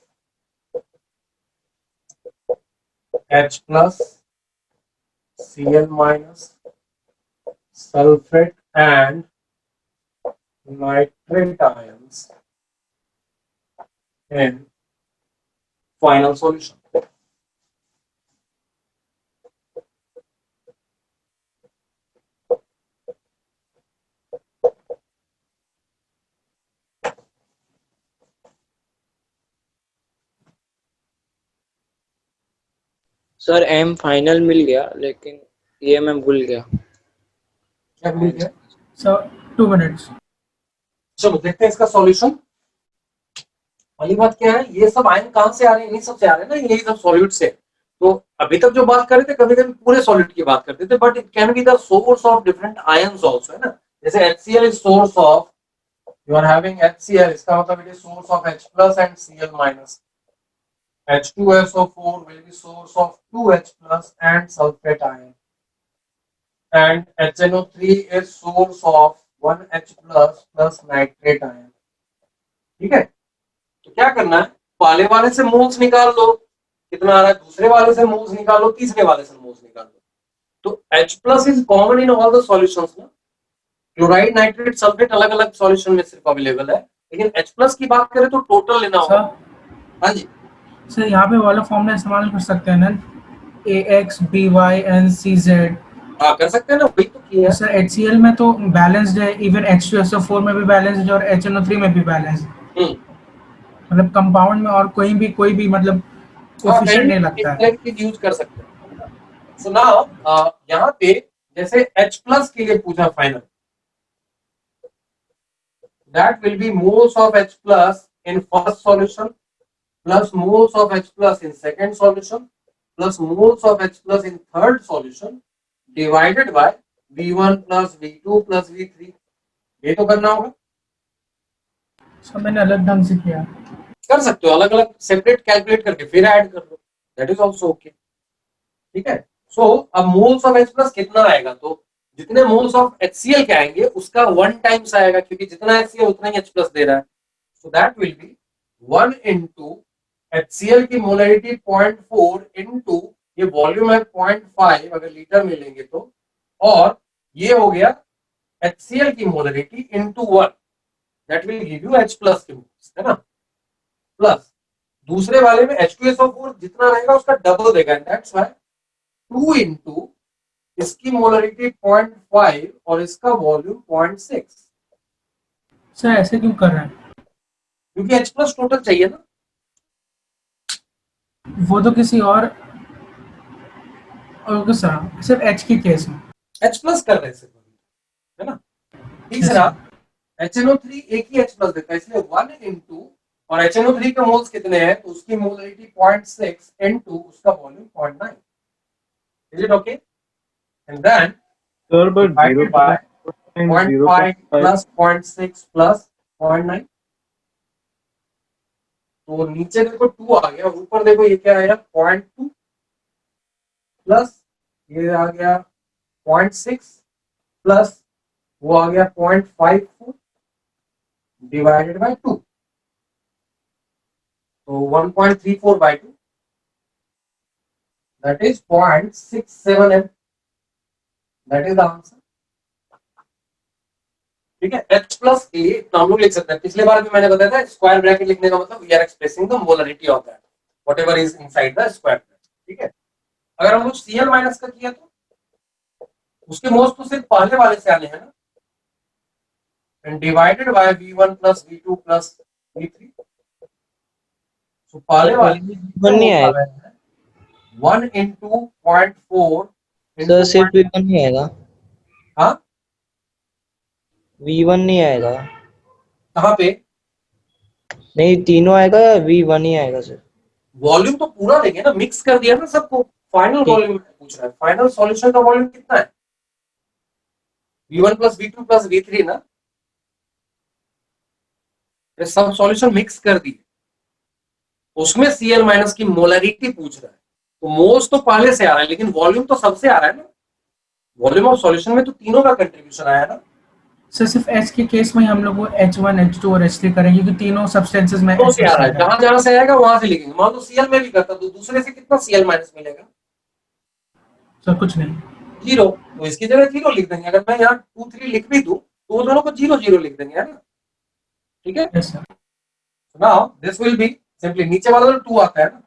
H plus, Cl minus, sulfate and nitrate ions in final solution. Sir m final मिल गया, लेकिन ये मैं भूल गया। क्या भूल गया? So 2 minutes. चलो देखते हैं इसका सॉल्यूशन। पहली बात क्या है, ये सब आयन कहां से आ रहे हैं, इन्हीं सब से आ रहे हैं ना, यही सब सॉल्यूट से। तो अभी तक जो बात कर रहे थे, कभी कभी पूरे सॉल्यूट की बात करते थे, but it can be the source of different ions also, है ना। जैसे HCl is source of, you are having HCl, इसका मतलब it is source of H plus and Cl minus. H2SO4 will be source of 2H plus and sulfate ion, and HNO3 is source of 1H plus plus nitrate ion. ठीक है, तो क्या करना है, पहले वाले से मोल्स निकाल लो, कितना आ रहा है, दूसरे वाले से मोल्स निकाल लो, तीसरे वाले से मोल्स निकाल लो। तो H plus is common in all the solutions ना, क्लोराइड नाइट्रेट सल्फेट अलग अलग सॉल्यूशन में सिर्फ अवेलेबल है, लेकिन H plus की बात करें तो टोटल लेना होगा। हाँ जी सर, यहाँ पे वाला फॉर्मूला इस्तेमाल कर सकते हैं ना, AX BY and CZ। हाँ कर सकते हैं ना, वही तो किया है सर HCl में तो बैलेंस्ड है, इवन H2SO4 में भी बैलेंस्ड है और HNO3 में भी बैलेंस्ड है। मतलब कंपाउंड में और कोई भी मतलब कोफिशिएंट नहीं लगता है। यूज कर सकते हैं। सो नाउ यहाँ पे जैसे H plus के लिए पूछा final, that will be moles of H plus in first solution plus moles of H plus in second solution plus moles of H plus in third solution divided by V1 plus V2 plus V3. ये तो करना होगा. सब मैंने अलग ढंग से किया. कर सकते हो अलग अलग सेपरेट कैलकुलेट करके फिर ऐड कर लो. That is also okay. ठीक है. सो अब मोल्स ऑफ H प्लस कितना आएगा, तो जितने मोल्स ऑफ HCl के आएंगे उसका 1 टाइम्स आएगा, क्योंकि जितना HCl उतना ही H प्लस दे रहा है. So that will B 1 into HCl की मोलरिटी 0.4 into ये वॉल्यूम है 0.5 अगर लीटर में लेंगे तो, और ये हो गया HCl की molarity into 1, that will give you H plus के मोल्स, है ना. प्लस दूसरे वाले में H2SO4 जितना रहेगा उसका डबल देगा, दैट्स व्हाई 2 into इसकी मोलरिटी 0.5 और इसका वॉल्यूम 0.6. सर ऐसे क्यों कर रहे हैं? क्योंकि H प्लस टोटल चाहिए ना. वो तो किसी और सर सिर्फ H के केस में H प्लस कर रहे हैं, है ना. तीसरा HNO3 एक ही H प्लस देता है, इसलिए 1 into और HNO3 के मोल्स कितने हैं, तो उसकी मोलरिटी 0.6 into उसका volume 0.9. Is it okay? And then Sir, but divided by 0.5 plus 0.6 plus 0.9. तो नीचे देखो 2 आ गया, ऊपर देखो ये क्या आया 0.2 प्लस ये आ गया 0.6 प्लस वो आ गया 0.54 डिवाइडेड बाय 2, तो 1.34 by 2, that is 0.67 m. That is the answer. ठीक है. H प्लस के लिए इतना हम लोग लिख सकते हैं. पिछले बार भी मैंने बताया था स्क्वायर ब्रैकेट लिखने का मतलब we are expressing the molarity of that whatever is inside the square bracket. ठीक है. अगर हम लोग Cl माइनस का किया तो उसके मोल्स तो सिर्फ पहले वाले से आने हैं ना, and divided by V1 plus V2 plus V3. तो पहले वाले में नहीं आएगा 1 into 0.4 सर, सिर्फ V1 नहीं आएगा. हाँ V1 नहीं आएगा. कहाँ पे? नहीं, तीनों आएगा या V1 ही आएगा सर? वॉल्यूम तो पूरा देंगे ना, मिक्स कर दिया ना सबको. फाइनल वॉल्यूम पूछ रहा है, फाइनल सॉल्यूशन का वॉल्यूम कितना है? V1 plus V2 plus V3 ना. ये सब सॉल्यूशन मिक्स कर दिए, उसमें Cl माइनस की मोलरिटी पूछ रहा है. तो मोल्स तो पहले से आ रहा है लेकिन वॉल्यूम तो सबसे आ रहा है ना. वॉल्यूम ऑफ सॉल्यूशन में तो तीनों का कंट्रीब्यूशन आया ना. सर सिर्फ H के केस में हम लोग वो H1 H2 और H3 करेंगे क्योंकि तीनों सब्सटेंसेस में तो से आ रहा है, जहां जहां से आएगा वहां से लिखेंगे. मान लो Cl में भी करता तो दूसरे से कितना Cl माइनस मिलेगा? सर कुछ नहीं, 0. तो इसकी जगह 0 लिख देंगे. अगर मैं यहाँ 2 3 लिख भी दूं तो वो दोनों को 0 0 लिख देंगे, है ना. ठीक है. Yes sir. Now this will be simply नीचे वाला तो 2 आता है ना,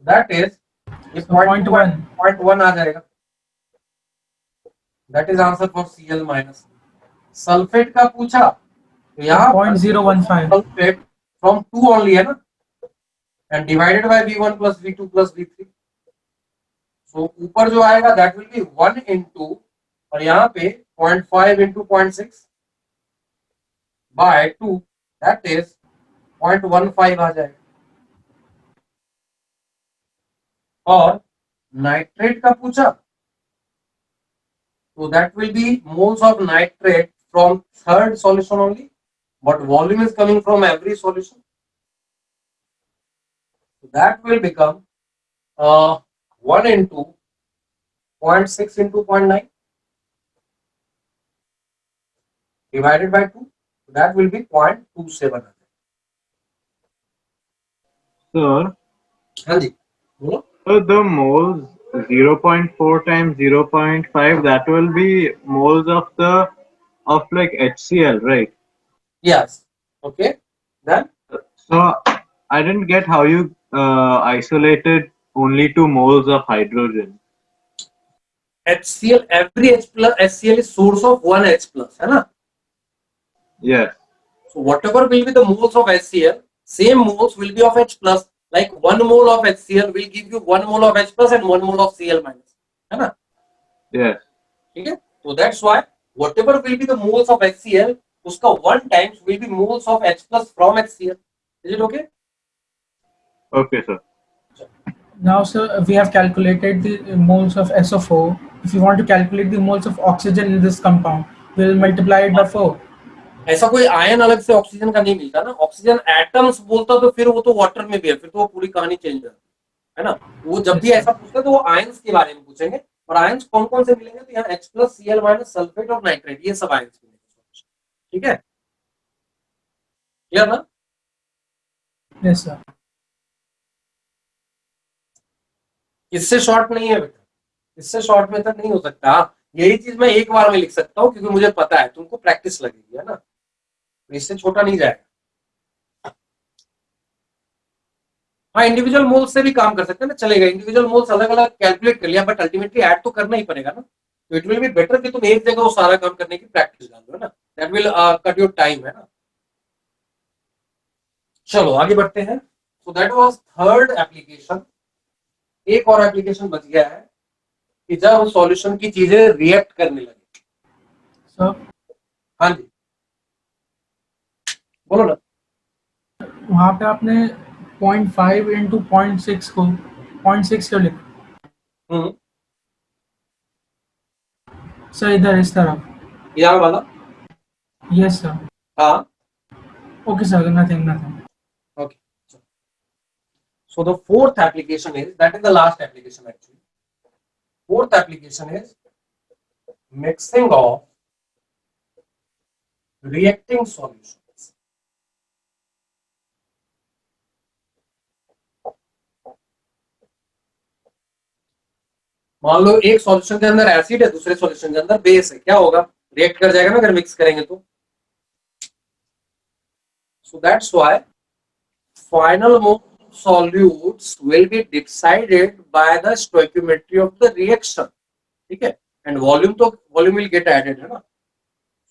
दैट इज ये 0.1 आ जाएगा. That is answer for Cl minus. Sulphate का पूछा तो यहाँ 0.015 सल्फेट फ्रॉम 2 ओनली है ना, and divided by V1 plus V2 plus V3. सो ऊपर जो आएगा दैट विल बी 1 into और यहाँ पे 0.5 into 0.6 by 2, दैट इज 0.15 आ जाएगा. और नाइट्रेट का पूछा तो that will be moles of nitrate from third solution only, but volume is coming from every solution. That will become 1 into 0.6 into 0.9 divided by 2, that will be 0.27. Sir, हाँ जी बोलो. so the moles 0.4 times 0.5, that will be moles of like HCl, right? Yes. Okay. Then So I didn't get how you isolated only 2 moles of hydrogen. HCl, every H plus HCl is source of 1 H plus, है ना? Yes. So whatever will be the moles of HCl, same moles will be of H plus. Like 1 mole of HCl will give you 1 mole of H plus and 1 mole of Cl minus, है ना? Yes. ठीक है. So that's why whatever will be the moles of HCl, उसका 1 times will be moles of H plus from HCl. Is it okay? Okay, sir. Now, sir, we have calculated the moles of SO4. If you want to calculate the moles of oxygen in this compound, we'll multiply it by 4. ऐसा कोई आयन अलग से ऑक्सीजन का नहीं मिलता ना, ऑक्सीजन एटम्स बोलता तो फिर वो तो वाटर में भी है, फिर तो वो पूरी कहानी चेंज हो जाती है ना। वो जब भी ऐसा पूछते हैं तो वो आयंस के बारे में पूछेंगे, और आयंस कौन कौन से मिलेंगे, तो यहाँ H+Cl- सल्फेट और नाइट्रेट, ये सब आयंस मिलेंगे। ठीक है, क्लियर ना? Yes, sir. इससे शॉर्ट नहीं है बेटा, इससे शॉर्ट मेथड नहीं हो सकता। यही चीज मैं एक बार में लिख सकता हूँ क्योंकि मुझे पता है, तुमको प्रैक्टिस लगेगी, है ना, तो इससे छोटा नहीं जाएगा। हाँ, इंडिविजुअल मोल्स से भी काम कर सकते हैं ना, चलेगा। इंडिविजुअल मोल्स अलग अलग कैलकुलेट कर लिया, बट अल्टीमेटली ऐड तो करना ही पड़ेगा ना, तो इट विल बी बेटर कि तुम एक जगह वो सारा काम करने की प्रैक्टिस डाल दो, है ना, that will cut your time, है ना। चलो आगे बढ़ते हैं। So that was third application. एक और एप्लीकेशन बच गया है कि जब सॉल्यूशन की चीजें रिएक्ट करने लगे। So, हाँ जी, बोलो ना। वहाँ पे आपने 0.5 into 0.6 को 0.6 क्यों लिखा? सर इधर इस तरफ, यहाँ वाला। Yes sir. हाँ, okay sir, nothing. okay. So the fourth application is, that is the last application actually. Fourth application is mixing of reacting solutions. मान लो एक सॉल्यूशन के अंदर एसिड है, दूसरे सॉल्यूशन के अंदर बेस है, क्या होगा, रिएक्ट कर जाएगा ना अगर मिक्स करेंगे तो। So that's why final mole solutes will be decided by the stoichiometry of the reaction, ठीक है, and volume will get added, है ना।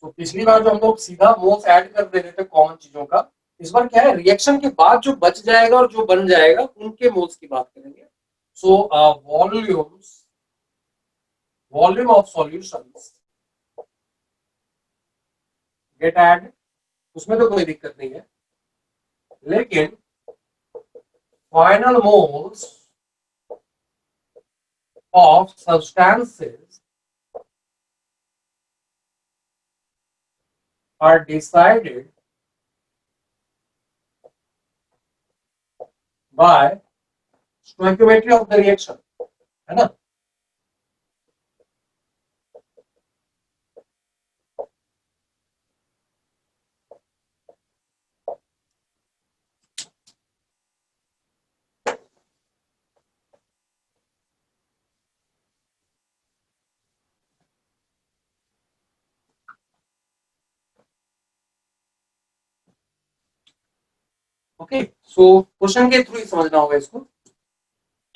तो पिछली बार जो हम लोग सीधा मोल्स ऐड कर दे रहे थे कॉमन चीजों का, इस बार क्या है, रिएक्शन के बाद जो बच जाएगा और जो बन जाएगा उनके मोल्स की बात करेंगे। So volume of solutions get add, उसमें तो कोई दिक्कत नहीं है, लेकिन final moles of substances are decided by stoichiometry of the reaction, है ना। ओके, सो क्वेश्चन के थ्रू ही समझना होगा इसको।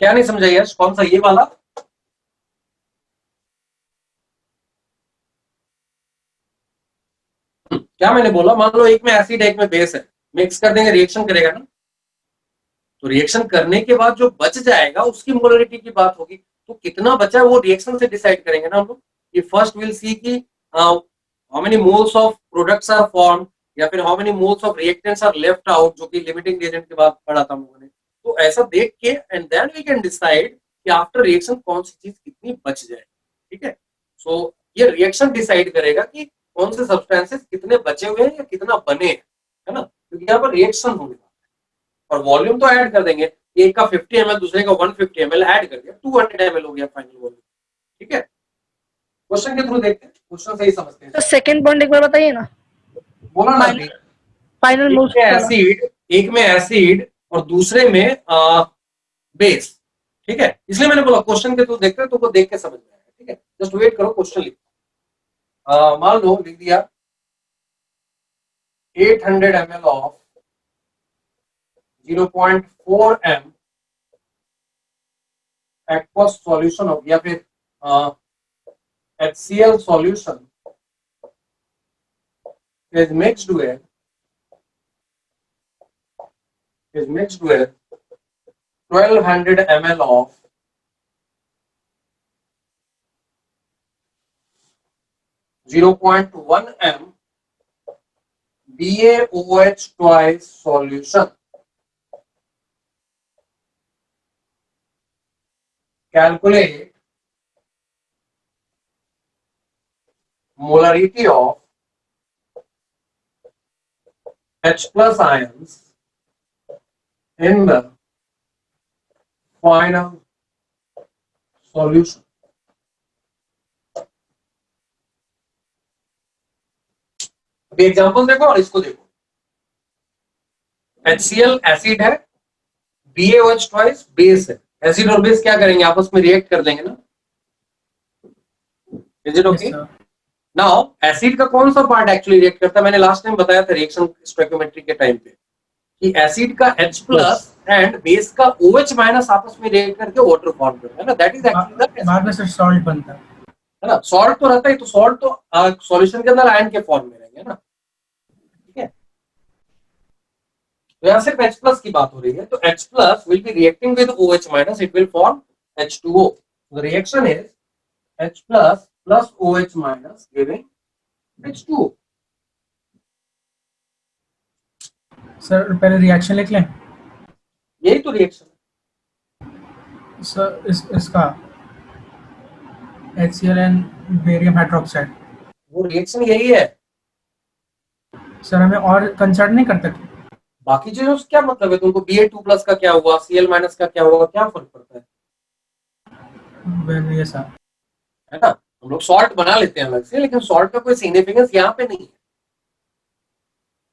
क्या नहीं समझा यश, कौन सा, ये वाला? क्या मैंने बोला, मान लो एक में एसिड है एक में बेस है, मिक्स कर देंगे, रिएक्शन करेगा ना, तो रिएक्शन करने के बाद जो बच जाएगा उसकी मोलरिटी की बात होगी, तो कितना बचा है वो रिएक्शन से डिसाइड करेंगे ना हम लोग। ये फर्स्ट विल सी कि how many moles of products are form, या फिर how many moles of reactants are left out, जो कि लिमिटिंग रिएजेंट के बाद पढ़ा था हम लोगों ने। तो ऐसा देख के and then we can decide कि आफ्टर रिएक्शन कौन सी चीज कितनी बच जाए, ठीक है। सो ये रिएक्शन डिसाइड करेगा कि कौन से सब्सटेंसेस कितने बचे हुए हैं या कितना बने हैं, है ना, क्योंकि यहाँ पर रिएक्शन होने वाला है। और वॉल्यूम तो ऐड कर देंगे, एक का 50 ml दूसरे का 150 ml ऐड कर दिया, 200 ml हो गया फाइनल वॉल्यूम, ठीक है। क्वेश्चन के थ्रू देखते हैं, क्वेश्चन से ही समझते हैं। तो सेकंड पॉइंट एक बार बताइए ना। बोला ना, फाइनल मोल्स एक में एसिड और दूसरे में बेस, ठीक है, इसलिए मैंने बोला क्वेश्चन के थ्रू देखते हैं, तो वो देख के समझ में आएगा, ठीक है। जस्ट वेट करो, क्वेश्चन लिख मान लो लिख दिया 800 ml of 0.4 m aqueous solution of, या फिर HCl solution is mixed with 1200 ml of 0.1 m BaOH twice solution. calculate molarity of H plus ions in the final solution. अभी एग्जांपल देखो और इसको देखो। HCl एसिड है, BaOH ट्वाइस बेस है। एसिड और बेस क्या करेंगे, आपस में रिएक्ट कर देंगे ना। Is it okay? Now acid का कौन सा पार्ट एक्चुअली रिएक्ट करता है? मैंने लास्ट टाइम बताया था रिएक्शन स्टोइकियोमेट्री के टाइम पे कि एसिड का H प्लस एंड बेस का OH माइनस आपस में रिएक्ट करके वाटर फॉर्म करता है ना। दैट इज एक्चुअली द बाद में सर सॉल्ट बनता है ना। सॉल्ट तो रहता है, तो सॉल्ट तो सॉल्यूशन के अंदर आयन के फॉर्म में रहेंगे ना। ठीक है, तो यहाँ सिर्फ H प्लस की बात हो रही है। तो H plus will be reacting with OH minus, it will form H2O। The reaction is H plus plus OH minus giving H2O। Sir पहले रिएक्शन लिख लें। यही तो रिएक्शन है सर इसका HCl एंड बेरियम हाइड्रोक्साइड, वो रिएक्शन यही है। सर हमें और कंसर्न नहीं करता कि बाकी चीजों से क्या मतलब है तुमको? Ba2 प्लस का क्या हुआ, Cl माइनस का क्या हुआ, क्या फर्क पड़ता है? ये सर है ना। हम लोग सॉल्ट बना लेते हैं अलग से, लेकिन सॉल्ट का कोई सिग्निफिकेंस यहाँ पे नहीं है।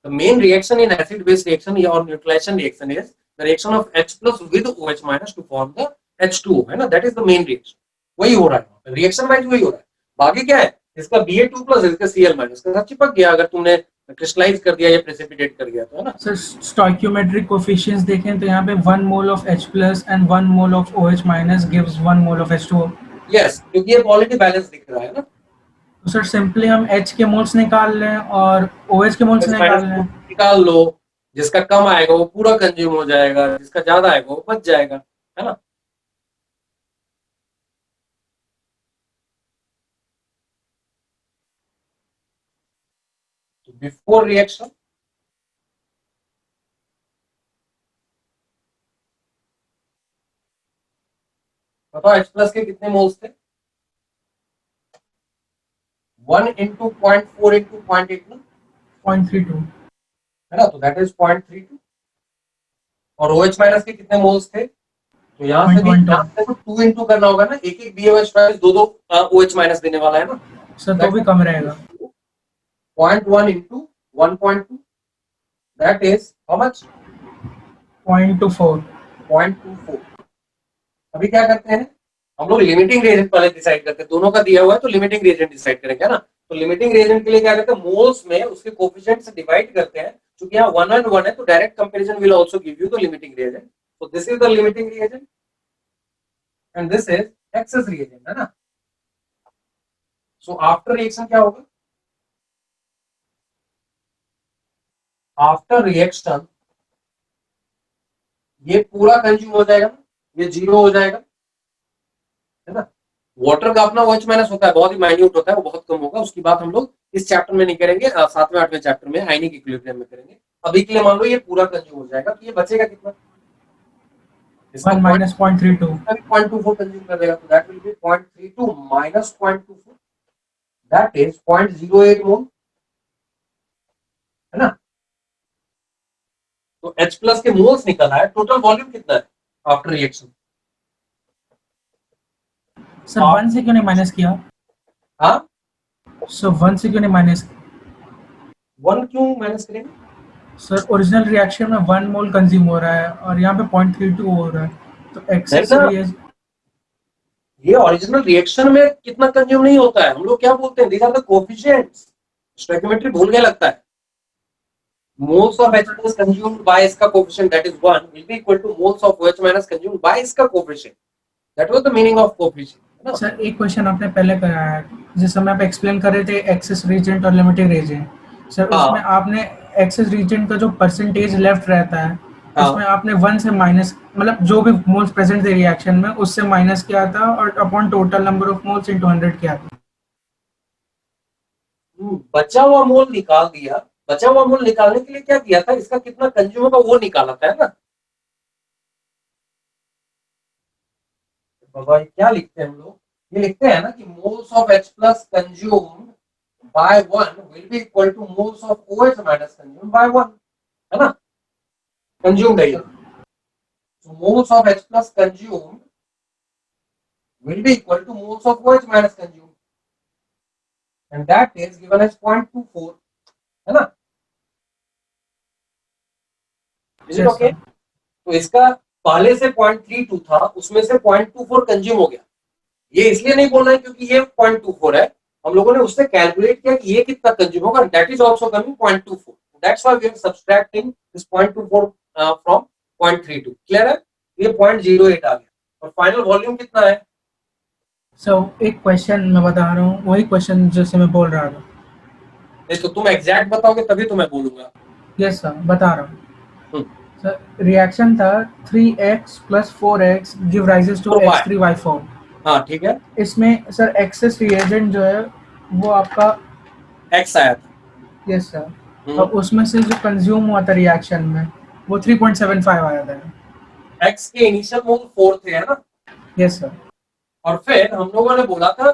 The main reaction in acid-base reaction or neutralization reaction is the reaction of H plus with OH minus to form the H2O, है ना। That is the main reaction। वही हो रहा है रिएक्शन वाइज, वही हो रहा है। बाकी क्या है, इसका Ba2 प्लस इसका Cl माइनस के साथ चिपक गया अगर तुमने क्रिस्टलाइज कर दिया या प्रेसिपिटेट कर दिया तो, है ना। सर स्टोइकियोमेट्रिक कोफिशिएंट्स देखें तो यहाँ पे 1 mole of H plus and 1 mole of OH minus gives 1 mole of H2O। Yes, क्योंकि ये पॉलिटी बैलेंस दिख रहा है ना। तो सर सिंपली हम H के मोल्स निकाल लें और OH के मोल्स निकाल लें। निकाल लो, जिसका कम आएगा वो पूरा कंज्यूम हो जाएगा, जिसका ज्यादा आएगा वो बच जाएगा, है ना। तो बिफोर रिएक्शन बताओ H प्लस के कितने मोल्स थे? 1 into 0.4 into 0.8 ना, 0.32 है ना। तो दैट इज 0.32। और OH माइनस के कितने मोल्स थे? तो यहाँ से भी 2 इंटू करना होगा ना, एक एक BaOH ट्वाइस दो OH माइनस देने वाला है ना। सर तो भी कम रहेगा। 0.1 into 1.2 that is how much? 0.24। 0.24। अभी क्या करते हैं हम लोग, लिमिटिंग रिएजेंट पहले डिसाइड करते हैं। दोनों का दिया हुआ है तो लिमिटिंग रिएजेंट डिसाइड करेंगे, है ना। तो लिमिटिंग रिएजेंट के लिए क्या करते हैं, मोल्स में उसके कोफिशिएंट से डिवाइड करते हैं। क्योंकि यहाँ 1 and 1 है तो direct comparison will also give you the limiting reagent. So this is the limiting reagent and this is excess reagent, है ना। So after reaction क्या होगा? After reaction ये पूरा कंज्यूम हो जाएगा, ये 0 हो जाएगा, है ना। वाटर का अपना OH माइनस होता है, बहुत ही माइन्यूट होता है, वो बहुत कम होगा। उसकी बात हम लोग इस चैप्टर में नहीं करेंगे, 7वें 8वें चैप्टर में आयनिक इक्विलिब्रियम में करेंगे। अभी के लिए मान लो ये पूरा कंज्यूम हो जाएगा, तो ये बचेगा कितना? 1 minus 0.32 0.24 कंज्यूम कर देगा, तो that will B 0.32 minus 0.24 that is 0.08 मोल, है ना। तो H प्लस के मोल्स निकला है। टोटल वॉल्यूम कितना है आफ्टर रिएक्शन? सर 1 से क्यों नहीं माइनस किया? हाँ, सर 1 से क्यों नहीं माइनस? 1 क्यों माइनस करेंगे? सर ओरिजिनल रिएक्शन में 1 मोल कंज्यूम हो रहा है और यहाँ पे 0.32 हो रहा है, तो एक्सेस ये ओरिजिनल रिएक्शन में कितना कंज्यूम नहीं होता है। हम लोग क्या बोलते हैं, these are the coefficients. Stoichiometry भूल गए लगता है। Moles of H plus consumed by इसका coefficient that is 1 will be equal to moles of OH minus consumed by इसका coefficient. That was the meaning of coefficient. Sir एक क्वेश्चन आपने पहले कराया है, जिस समय आप एक्सप्लेन कर रहे थे एक्सेस रिएजेंट और लिमिटिंग रिएजेंट। सर उसमें आपने एक्सेस रिएजेंट का जो परसेंटेज लेफ्ट रहता है उसमें आपने 1 से माइनस, मतलब जो भी मोल्स प्रेजेंट थे रिएक्शन में उससे माइनस किया था और upon total number of moles into 100 किया था। बचा हुआ मोल निकाल दिया। बचा हुआ मोल निकालने के लिए क्या किया था, इसका कितना कंज्यूम होगा वो निकाला था, है ना। बाबा ये क्या लिखते हैं हम लोग, ये लिखते हैं ना कि moles of H plus consumed by 1 will be equal two moles of OH minus consumed by 1, है ना, कंज्यूम्ड है ये। So moles of H plus consumed will be equal to moles of OH minus consumed, and that is given as 0.24, है ना? Is it Yes, okay? sir. तो इसका पहले से 0.32 था, उसमें से 0.24 कंज्यूम हो गया। ये इसलिए नहीं बोल रहे हैं क्योंकि ये 0.24 है, हम लोगों ने उससे कैलकुलेट किया कि ये कितना कंज्यूम होगा, that is also coming 0.24, that's why we are subtracting this 0.24 from 0.32। Clear है? ये 0.08 आ गया, और फाइनल वॉल्यूम कितना है? सर एक क्वेश्चन मैं बता रहा हूँ, वही क्वेश्चन जैसे मैं बोल रहा था। नहीं तो तुम एग्जैक्ट बताओगे तभी तो मैं बोलूंगा। यस सर, बता रहा हूँ। सर रिएक्शन था 3x plus 4x give rises to x3y4। हाँ ठीक है, इसमें सर एक्सेस रिएजेंट जो है वो आपका x आया था। यस सर, और उसमें से जो कंज्यूम हुआ था रिएक्शन में वो 3.75 आया था। x के इनिशियल मोल 4 थे, है ना? Yes sir. और फिर हम लोगों ने बोला था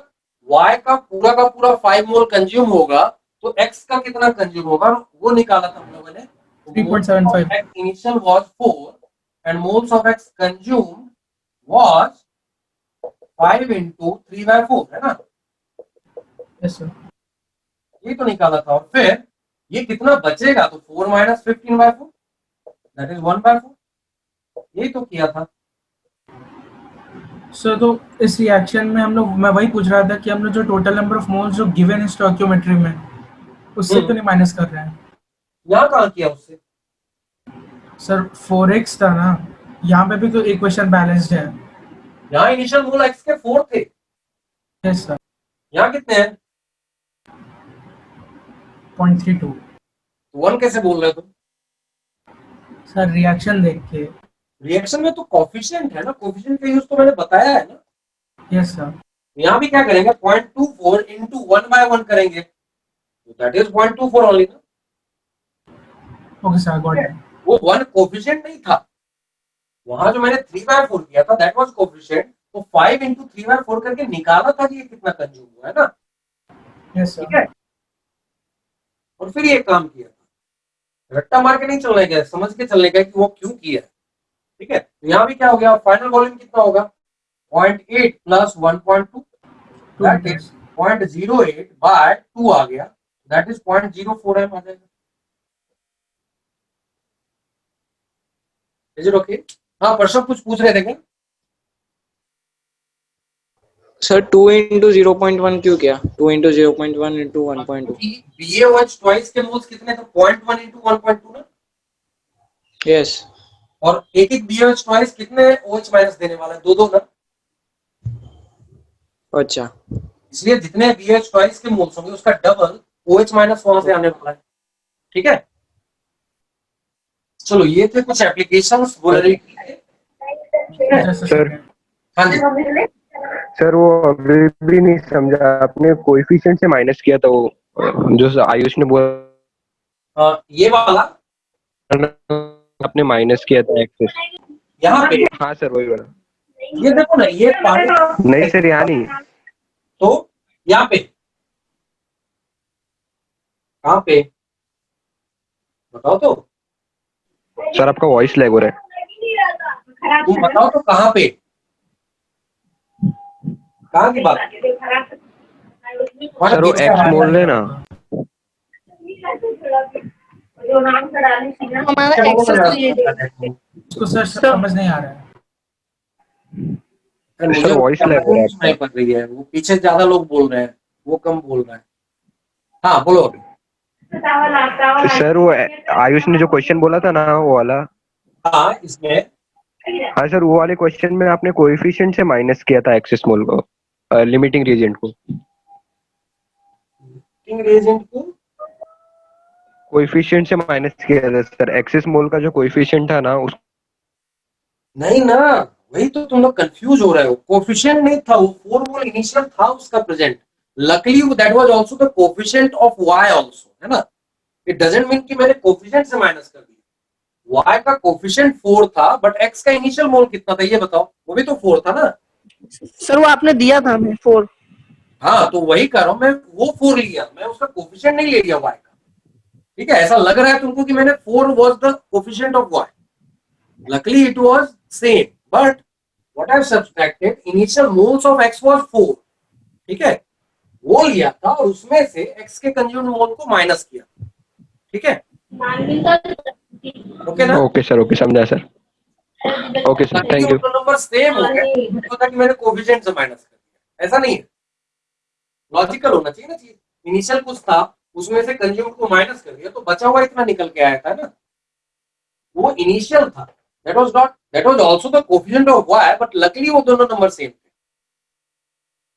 y का पूरा 5 मोल कंज्यूम होगा, तो x का कितना कंज्यूम होगा वो निकाला था हम लोगों ने। 3.75 initial was 4 and moles of x consumed was 5 into 3/4, है ना? Yes sir. ये तो निकाला था, और फिर ये कितना बचेगा, तो 4 minus 15/4 that is 1/4, यही तो किया था। सर तो इस रिएक्शन में हम लोग, मैं वही पूछ रहा था कि हम लोग जो टोटल नंबर ऑफ मोल्स जो गिवन है स्टोइकियोमेट्री में उससे तो नहीं माइनस कर रहे हैं? यहाँ कहाँ किया उससे? सर 4x था ना, यहाँ पे भी तो इक्वेशन बैलेंस्ड है। यहाँ इनिशियल मोल x के 4 थे। Yes sir. यहाँ कितने हैं? 0.32। 1 कैसे बोल रहे हो तुम? सर रिएक्शन देख के। रिएक्शन में तो कोफिशिएंट है ना, कोफिशिएंट का यूज तो मैंने बताया है ना। Yes sir. यहाँ भी क्या करेंगे, 0.24 into 1/1 करेंगे, तो दैट इज 0.24 ओनली ना। Okay sir, got it. वो 1 कोफिशिएंट नहीं था, वहां जो मैंने 3/4 किया था दैट वाज कोफिशिएंट, तो 5 into 3/4 करके निकाला था कि ये कितना कंज्यूम हुआ, है ना? यस ठीक सर। है, और फिर ये काम किया था। रट्टा मार के नहीं चलने का, समझ के चलने का कि वो क्यों किया है। ठीक है, तो यहाँ भी क्या हो गया, फाइनल वॉल्यूम कितना होगा, 0.8 प्लस 1.2 दैट इज 0.08 बाय 2 आ गया, दैट इज 0.04 m आ जाएगा। Is it okay? हाँ प्रश्न कुछ पूछ रहे थे क्या? सर 2 into 0.1 क्यों किया? 2 into 0.1 into 1.2। BaOH ट्वाइस के मोल्स कितने थे? 0.1 into 1.2 ना। यस। और एक BaOH ट्वाइस कितने OH माइनस देने वाला है? 2 ना। अच्छा, इसलिए जितने BaOH ट्वाइस के मोल्स होंगे उसका डबल OH माइनस वहां से आने वाला है। ठीक है, चलो ये थे कुछ एप्लीकेशंस पोलैरिटी के। सर हाँ जी सर वो अभी भी नहीं समझा आपने, कोएफिशिएंट से माइनस किया था वो जो आयुष ने बोला ये वाला आपने माइनस किया था एक्सेस। यहाँ पे। हाँ सर वही वाला। ये देखो ना, ये पानी नहीं सर यहाँ नहीं, तो यहाँ पे कहाँ पे बताओ तो, सर आपका वॉइस लैग हो रहा है। तुम बताओ तो कहाँ पे, कहाँ की बात? सर वो एक्स मोल है ना, हमारा एक्सेस उसको सर समझ नहीं आ रहा है। मुझे वॉइस लैग हो रहा है। सुनाई पड़ रही है, वो पीछे ज्यादा लोग बोल रहे हैं, वो कम बोल रहा है। हाँ बोलो अभी। सर वो आयुष ने जो क्वेश्चन बोला था ना वो वाला, हाँ इसमें, हाँ सर वो वाले क्वेश्चन में आपने कोएफिशिएंट से माइनस किया था एक्सेस मोल को, लिमिटिंग रीजेंट को। रिएजेंट को कोएफिशिएंट से माइनस किया था सर, एक्सेस मोल का जो कोएफिशिएंट था ना उस नहीं ना, वही तो तुम लोग कंफ्यूज हो रहे हो। कोफिशिएंट नहीं था, वो 4 मोल इनिशियल था उसका present. Luckily that was also the coefficient of y also, है ना। इट डजंट मीन कि मैंने कोफिशिएंट से माइनस कर दिया। y का कोफिशिएंट 4 था, बट x का इनिशियल मोल कितना था ये बताओ, वो भी तो 4 था ना। सर वो आपने दिया था हमें 4। हाँ तो वही कर रहा हूं मैं, वो 4 लिया, मैं उसका कोफिशिएंट नहीं ले लिया y का, ठीक है। ऐसा लग रहा है तुमको कि मैंने 4 was the coefficient of y, luckily it was same, but what I subtracted initial moles of x was 4, ठीक है, वो लिया था और उसमें से x के कंज्यूम्ड मोल को माइनस किया, ठीक है। ओके ना? ओके सर, ओके, समझा सर। ओके सर, ताकि थैंक यू। दोनों नंबर सेम हो गए, तो था कि मैंने कोफिशिएंट से माइनस कर दिया, ऐसा नहीं है, लॉजिकल होना चाहिए ना चीज। इनिशियल कुछ था, उसमें से कंज्यूम को माइनस कर दिया, तो बचा हुआ इतना निकल के आया था ना, वो इनिशियल था, that was not, that was also the coefficient of y, but luckily वो दोनों नंबर सेम थे,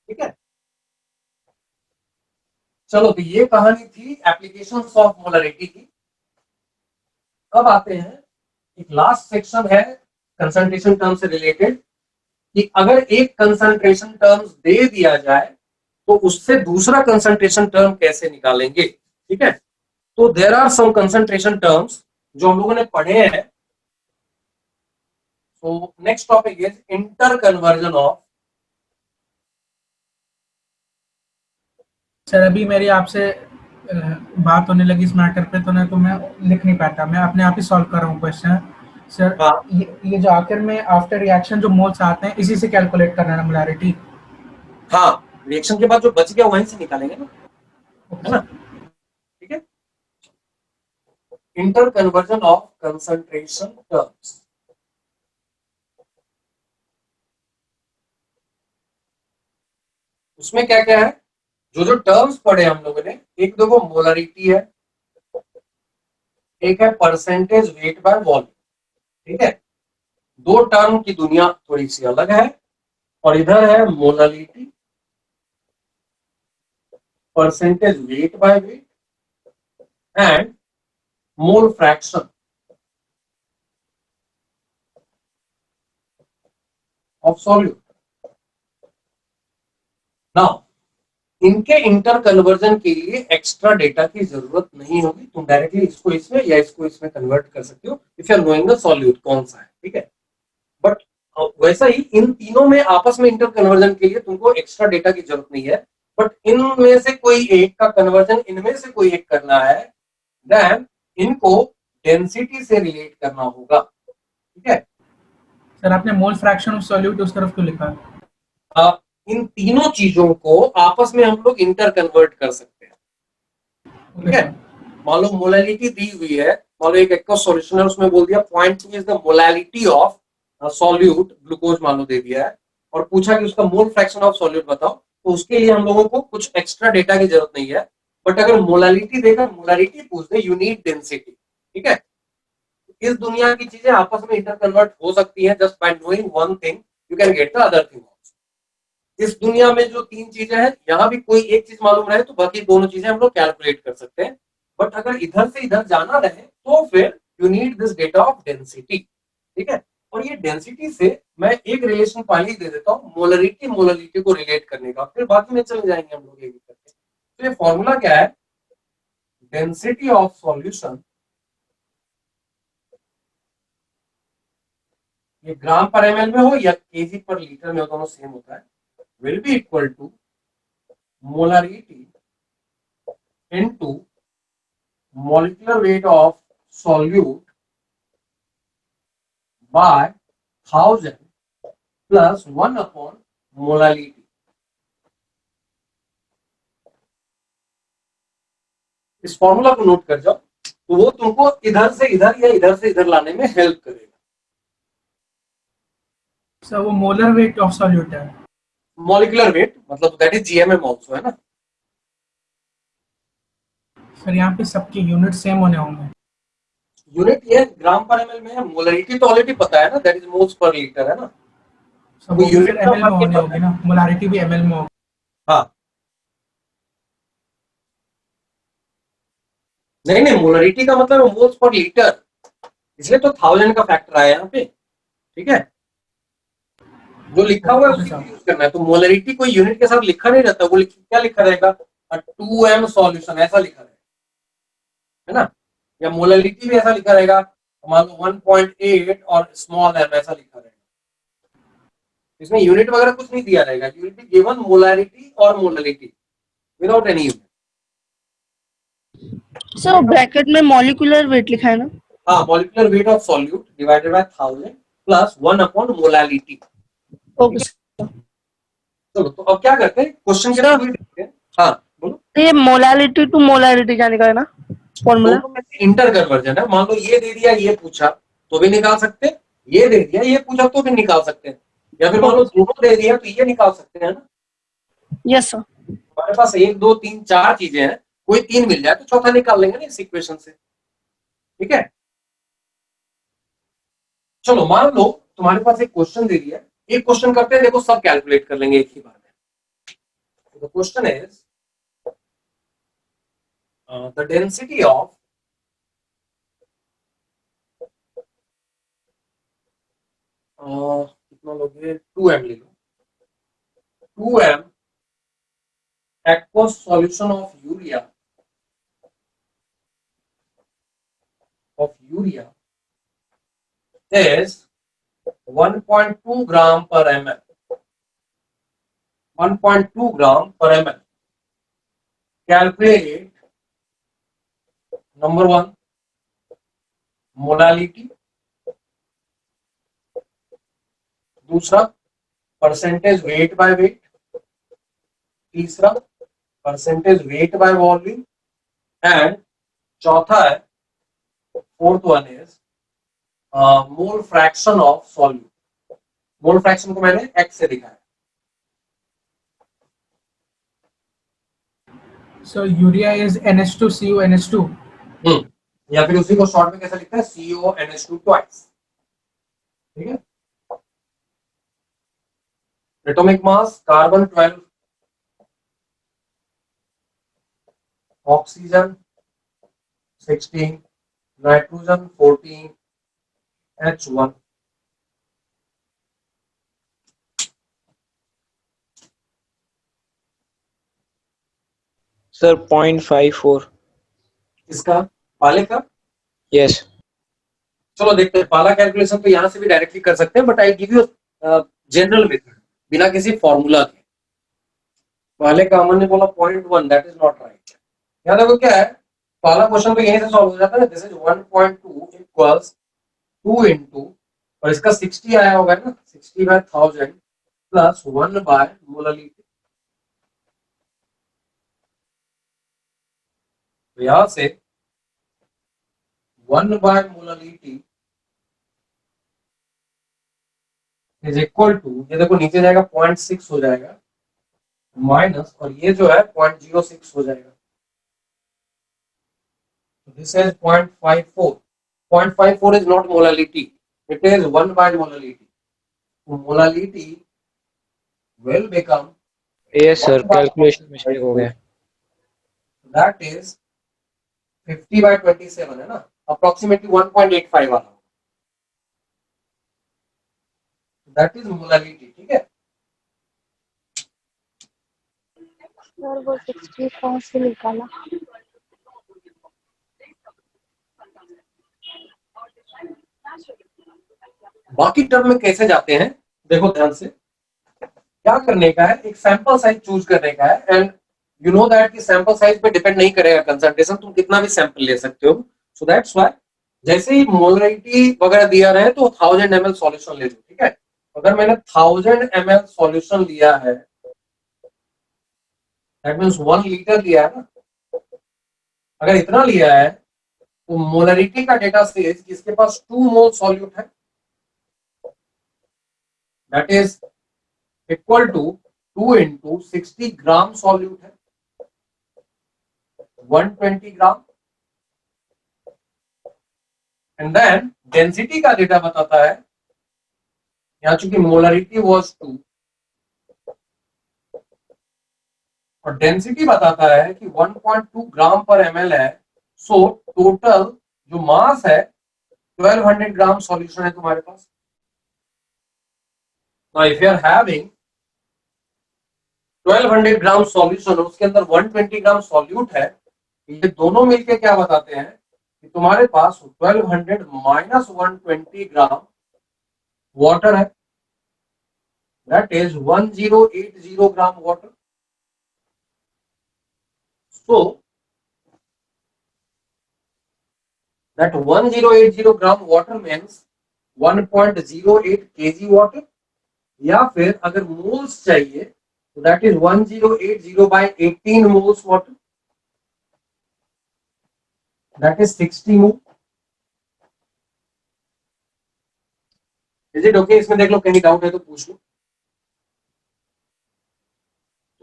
ठीक है। चलो तो ये कहानी थी एप्लीकेशंस ऑफ मोलरिटी की। अब आते हैं, एक लास्ट सेक्शन है कंसंट्रेशन टर्म से रिलेटेड, कि अगर एक कंसंट्रेशन टर्म्स दे दिया जाए तो उससे दूसरा कंसंट्रेशन टर्म कैसे निकालेंगे, ठीक है। तो there are some concentration terms जो हम लोगों ने पढ़े हैं। So next topic is inter conversion of. Sir अभी मेरी आपसे बात होने लगी इस मैटर पे, तो मैं लिख नहीं पाता, मैं अपने आप ही सॉल्व कर रहा हूँ क्वेश्चन। सर हाँ। ये जो आखिर में आफ्टर रिएक्शन जो मोल्स आते हैं, इसी से कैलकुलेट करना है मोलारिटी। हाँ, रिएक्शन के बाद जो बच गया वहीं से निकालेंगे ना, है ना, ठीक है। Inter conversion of concentration terms, उसमें क्या क्या है, जो टर्म्स पढ़े हम लोगों ने, एक देखो मोलरिटी है, एक है परसेंटेज वेट बाय वॉल्यूम, ठीक है। दो टर्म की दुनिया थोड़ी सी अलग है, और इधर है molarity, percentage weight by wait and mole fraction of solute. Now इनके इंटर कन्वर्जन के लिए एक्स्ट्रा डेटा की जरूरत नहीं होगी, तुम डायरेक्टली इसको इसमें या इसको इसमें कन्वर्ट कर सकते हो if you are knowing the solute कौन सा है, ठीक है। बट वैसा ही इन तीनों में आपस में इंटर कन्वर्जन के लिए तुमको एक्स्ट्रा डेटा की जरूरत नहीं है, बट इनमें से कोई एक का कन्वर्जन इनमें से कोई एक करना है, देन इनको डेंसिटी से रिलेट करना होगा, ठीक है। सर आपने मोल फ्रैक्शन ऑफ सॉल्यूट उस तरफ क्यों लिखा? इन तीनों चीजों को आपस में हम लोग इंटर कन्वर्ट कर सकते हैं, ठीक है। मान लो मोलैलिटी दी हुई है, मान लो एक एक्वस सॉल्यूशन है, उसमें बोल दिया 0.2 is the molality of solute glucose मान लो दे दिया है, और पूछा कि उसका मोल फ्रैक्शन ऑफ सॉल्यूट बताओ, तो उसके लिए हम लोगों को कुछ एक्स्ट्रा डेटा की जरूरत नहीं है। बट अगर मोलैलिटी देकर मोलैलिटी पूछ दे, यू नीड डेंसिटी, ठीक है। इस दुनिया की चीजें आपस में इंटर कन्वर्ट हो सकती है, just by knowing one thing you can get the other thing. इस दुनिया में जो तीन चीजें हैं, यहां भी कोई एक चीज मालूम रहे तो बाकी दोनों चीजें हम लोग कैलकुलेट कर सकते हैं, बट अगर इधर से इधर जाना रहे तो फिर you need this data of density, ठीक है। और ये डेंसिटी से मैं एक रिलेशन पहले ही दे देता हूँ, मोलरिटी मोलरिटी को रिलेट करने का, फिर बाकी में चले जाएंगे हम लोग एक करके। तो ये फॉर्मूला क्या है, डेंसिटी ऑफ सॉल्यूशन, ये ग्राम पर एमएल में हो या केजी पर लीटर में हो, दोनों सेम होता है, will be equal to molarity into molecular weight of solute by 1000 plus 1 upon molality. इस फॉर्मूला को नोट कर जाओ, तो वो तुमको इधर से इधर या इधर से इधर लाने में हेल्प करेगा। सर वो मोलर वेट ऑफ सॉल्यूट है, मॉलिक्यूलर वेट मतलब दैट इज जीएमएम आल्सो, है ना। सर यहाँ पे सबकी यूनिट सेम होने होंगे। यूनिट ये ग्राम पर एमएल में है, मोलरिटी तो ऑलरेडी पता है ना, that is moles per litre, है ना। सब वो यूनिट एमएल में होने होगी ना, मोलारिटी भी एमएल में होगी। हाँ, नहीं नहीं, मोलरिटी का मतलब मोल्स पर लीटर, इसलिए तो 1000 का फैक्टर आया यहाँ पे, ठीक है। जो लिखा हुआ है उसी को यूज करना है। तो मोलरिटी कोई यूनिट के साथ लिखा नहीं रहता, वो क्या लिखा रहेगा, 2m सॉल्यूशन ऐसा लिखा रहेगा, है ना। या मोलरिटी भी ऐसा लिखा रहेगा, मान लो 1.8 और स्मॉल m ऐसा लिखा रहेगा, इसमें यूनिट वगैरह कुछ नहीं दिया रहेगा, you will be given molarity और molality without any unit. Sir bracket में मॉलिक्यूलर वेट लिखा है ना? हाँ, molecular weight of solute divided by 1000 plus 1 upon molality. Okay चलो तो अब क्या करते हैं, क्वेश्चन के थ्रू देखते हैं। हाँ बोलो। ये मोलालिटी टू मोलारिटी क्या निकाला ना फॉर्मूला? दोनों में से इंटर कन्वर्जन है। मान लो ये दे दिया ये पूछा तो भी निकाल सकते हैं, ये दे दिया ये पूछा तो भी निकाल सकते हैं, या फिर मान लो दोनों दे दिया तो ये निकाल सकते हैं ना। Yes sir. हमारे पास 1 2 3 4 चीजें हैं, कोई 3 मिल जाए तो चौथा निकाल लेंगे ना इस इक्वेशन से, ठीक है। चलो मान लो तुम्हारे पास एक क्वेश्चन दे दिया, एक क्वेश्चन करते हैं, देखो सब कैलकुलेट कर लेंगे एक ही बार में। The question is the density of कितना लोगे, 2m ले लो, 2m aqueous solution of urea is 1.2 gram per ml. 1.2 gram per ml. Calculate number 1 molality, दूसरा परसेंटेज वेट बाय वेट, तीसरा percentage weight by volume, and चौथा है fourth one is mole fraction of solute. Mole fraction को मैंने x से लिखा है। So urea is NH2CU NH2. या फिर उसी को शॉर्ट में कैसे लिखते हैं, CONH2 ट्वाइस, ठीक है। Atomic mass carbon 12, oxygen 16, nitrogen 14, H1। Sir 0.54। इसका पाले का? यस। चलो देखते हैं, पाला कैलकुलेशन तो यहां से भी डायरेक्टली कर सकते हैं, but I give you general method बिना किसी फॉर्मूला के। पहले का अमन ने बोला 0.1, दैट इज नॉट राइट। यहाँ देखो क्या है, पहला क्वेश्चन तो यहीं से सॉल्व हो जाता है, दिस इज 1.2 इक्वल्स 2 इंटू, और इसका 60 आया होगा ना, 60/1000 प्लस 1 बाय मोलालिटी। तो यहां से 1 by molality is equal to, ये देखो नीचे जाएगा 0.6 हो जाएगा, माइनस, और ये जो है 0.06 हो जाएगा। This is 0.54। 0.54 is not molality, it is 1 by molality. So molality will become, yes sir, calculation mistake हो गया। that is 50/27 है ना, approximately 1.85 वाला, that is molality, ठीक है। सर वो 60 कहाँ से निकाला? बाकी टर्म में कैसे जाते हैं देखो ध्यान से, क्या करने का है, एक सैंपल साइज चूज करने का है, एंड यू नो दैट कि सैंपल साइज पे डिपेंड नहीं करेगा कंसंट्रेशन, तुम कितना भी सैंपल ले सकते हो। सो दैट्स व्हाई जैसे ही मोलरिटी वगैरह दिया रहे तो 1000 ml सॉल्यूशन ले लो, ठीक है। अगर मैंने 1000 ml सॉल्यूशन लिया है, दैट मींस 1 लीटर लिया है ना, अगर इतना लिया है तो मोलरिटी का डेटा सेज किसके पास 2 मोल सॉल्यूट है, that is equal to 2 into 60 gram solute है, 120 ग्राम, एंड देन डेंसिटी का डेटा बताता है, यहाँ चूंकि मोलरिटी वाज 2 और डेंसिटी बताता है कि 1.2 ग्राम पर ml है, सो टोटल जो मास है 1200 ग्राम सॉल्यूशन है तुम्हारे पास। Now if you are having 1200 gram solution, उसके अंदर 120 ग्राम सॉल्यूट है, ये दोनों मिलके क्या बताते हैं कि तुम्हारे पास 1200 माइनस 120 ग्राम वाटर है। that is 1080 gram water. So that 1080 gram water means 1.08 kg water, या फिर अगर मोल्स चाहिए तो that is 1080 by 18 moles water, that is 60 mole. Is it okay? इसमें देख लो, कहीं डाउट है तो पूछ लो.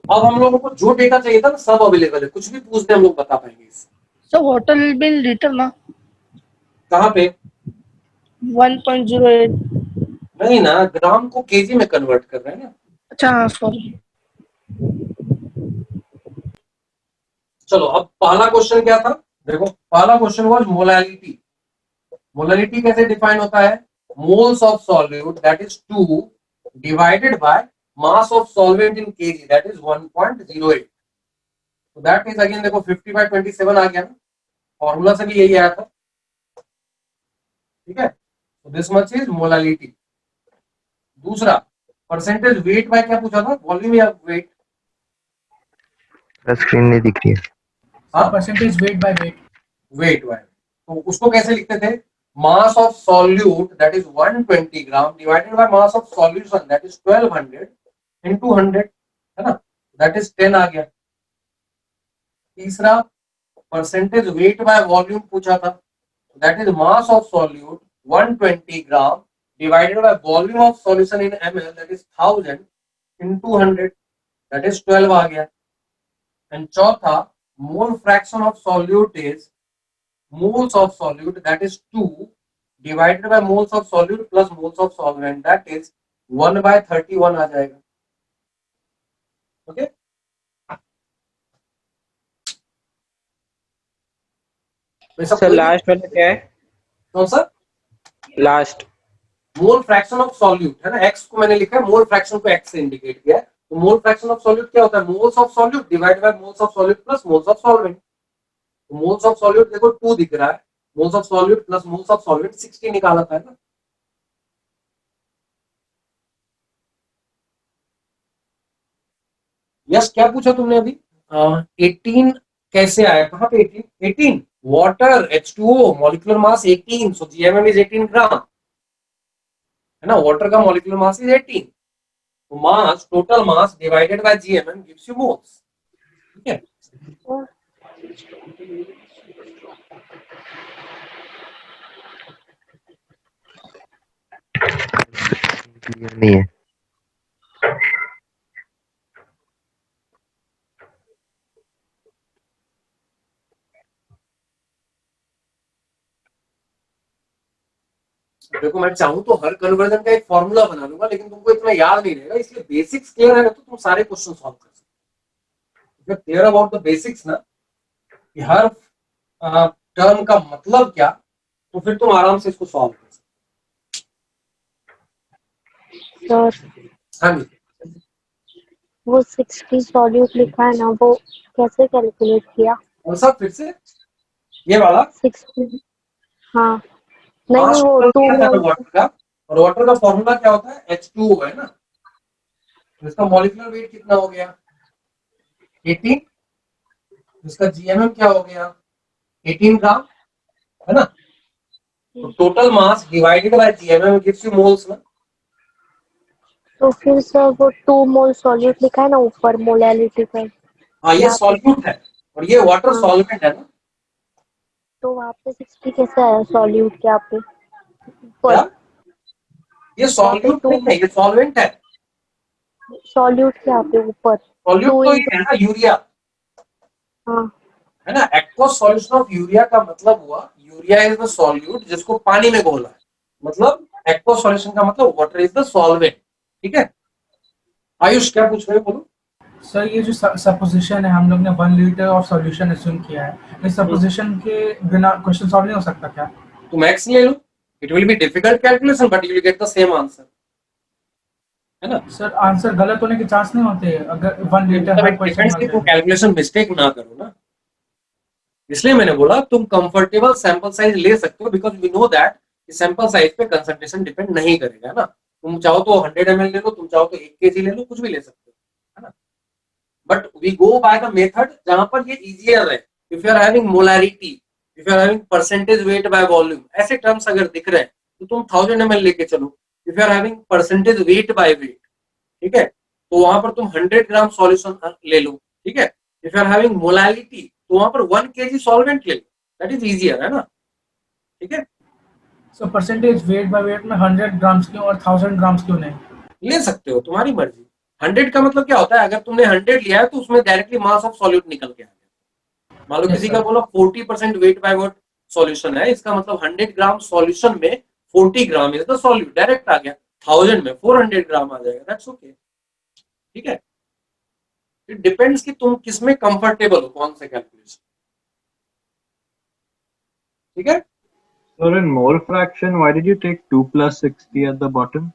अब हम लोगों को जो डेटा चाहिए था ना सब अवेलेबल है, कुछ भी पूछ दे हम लोग बता पाएंगे इससे. Sir water will be in litre ना? कहाँ पे? 1.08. नहीं ना, ग्राम को केजी में कन्वर्ट कर रहे हैं ना. अच्छा हाँ सॉरी. चलो अब पहला क्वेश्चन क्या था, देखो पहला क्वेश्चन वाज मोलैलिटी. मोलैलिटी कैसे डिफाइन होता है? Moles of solute that is 2 divided by mass of solvent in KG that is 1.08. तो दैट इज अगेन देखो 50/27 आ गया ना, फॉर्मूला से भी यही आया था. ठीक है, तो दिस मच इज मोलैलिटी. दूसरा परसेंटेज वेट बाय क्या पूछा था, वॉल्यूम या वेट? स्क्रीन नहीं दिख रही है. हाँ, percentage weight by wait. Weight by, तो उसको कैसे लिखते थे? मास of solute that is 120 gram divided by mass of solution that is 1200 into 100, है ना, दैट इज 10 आ गया. तीसरा परसेंटेज वेट बाय वॉल्यूम पूछा था, that is mass of solute 120 gram divided by volume of solution in ml that is 1000 into 100 that is 12 आ गया. And चौथा mole fraction of solute is moles of solute that is 2 divided by moles of solute plus moles of solvent that is 1/31 आ जाएगा. ओके, सर लास्ट वाला क्या है? कौन सा? Last mole fraction of solute है ना, x को मैंने लिखा है, मोल फ्रैक्शन को x से इंडिकेट किया है. तो मोल फ्रैक्शन ऑफ सॉल्यूट क्या होता है? Moles of solute divided by moles of solute plus moles of solvent. तो मोल्स ऑफ सॉल्यूट देखो 2 दिख रहा है, moles of solute plus moles of solvent 60 निकाला था ना. यस, क्या पूछा तुमने अभी? 18 कैसे आया, कहाँ पे 18? 18 water H2O molecular mass 18, so GMM is 18 gram, है ना. वाटर का मॉलिक्यूलर मास इज 18, तो mass, total mass divided by GMM gives you moles. ठीक है, क्लियर नहीं है. देखो मैं चाहूं तो हर कन्वर्जन का एक फॉर्मूला बना लूंगा, लेकिन तुमको इतना याद नहीं रहेगा, इसलिए बेसिक्स क्लियर है ना तो तुम सारे क्वेश्चन सॉल्व कर सकते हो. क्लियर अबाउट द बेसिक्स ना, कि हर टर्म का मतलब क्या, तो फिर तुम आराम से इसको सॉल्व कर सकते हो. सर हाँ जी, वो 60 सॉल्यूट लिखा है ना, वो कैसे कैलकुलेट किया? और सब फिर से ये वाला 60. हाँ नहीं मास वो टोटल 2 किया था मोल. वाटर का, और वाटर का फॉर्मूला क्या होता है? H2O है ना. तो इसका मॉलिक्यूलर वेट कितना हो गया? 18. इसका GMM क्या हो गया? 18 ग्राम, है ना. तो total mass divided by GMM gives you moles ना. तो फिर सर वो 2 मोल सॉल्यूट लिखा है ना ऊपर मोलैलिटी पर, हाँ, ये सॉल्यूट है और ये वाटर सॉल्वेंट है ना. तो वहाँ पे 60 कैसे आया सॉल्यूट के? आप पे क्या? ये सॉल्यूट नहीं है, ये सॉल्वेंट है. सॉल्यूट के आप पे ऊपर सॉल्यूट तो ये है ना, यूरिया, हाँ है ना. एक्वस सॉल्यूशन ऑफ यूरिया का मतलब हुआ यूरिया इज द सॉल्यूट जिसको पानी में घोला है, मतलब एक्वस सॉल्यूशन का मतलब वाटर इज द सॉल्वेंट. ठीक है, आयुष क्या पूछ रहे हो, बोलो. सर ये जो सपोजिशन है, हम लोग ने 1 लीटर ऑफ सॉल्यूशन एज्यूम किया है, इस सपोजिशन के बिना क्वेश्चन सॉल्व नहीं हो सकता क्या? तुम एक्स ले लो, it will be difficult calculation but you will get the same answer, है ना. सर आंसर गलत होने के चांस नहीं होते अगर 1 लीटर हर क्वेश्चन में? तुम कैलकुलेशन मिस्टेक ना करो ना, इसलिए मैंने बोला तुम कंफर्टेबल सैंपल साइज ले सकते हो, because we know that sample size पे कंसंट्रेशन डिपेंड नहीं करेगा ना. तुम चाहो तो 100 ml ले लो, तुम चाहो तो 1 kg ले लो, कुछ भी ले सकते हो, है ना। But we go by the method जहां पर ये इजियर है। If you are having molarity, if you are having percentage weight by volume, ऐसे टर्म्स अगर दिख रहे हैं तो तुम 1000 ml लेके चलो। If you are having percentage weight by weight, ठीक है, तो वहां पर तुम 100 ग्राम सॉल्यूशन ले लो, ठीक है। If you are having molarity तो वहां पर 1 kg सॉल्वेंट ले लो, दैट इज इजियर, है ना, ठीक है। सो परसेंटेज वेट बाय वेट में 100 ग्राम्स क्यों और 1000 ग्राम्स क्यों नहीं? ले सकते हो, तुम्हारी मर्जी। 100 का मतलब क्या होता है, अगर तुमने 100 लिया है तो उसमें डायरेक्टली मास ऑफ सॉल्यूट निकल के आ गया। मान लो Yes, किसी sir. का बोला 40% वेट बाय वेट सॉल्यूशन है, इसका मतलब 100 ग्राम सॉल्यूशन में 40 gram is the solute, direct आ गया। 1000 में 400 ग्राम आ जाएगा, दैट्स ओके, ठीक है। इट डिपेंड्स कि तुम किसमें कंफर्टेबल हो, कौन से कैलकुलेशन, ठीक है। So in mole fraction, why did you take 2 plus 60 at the bottom?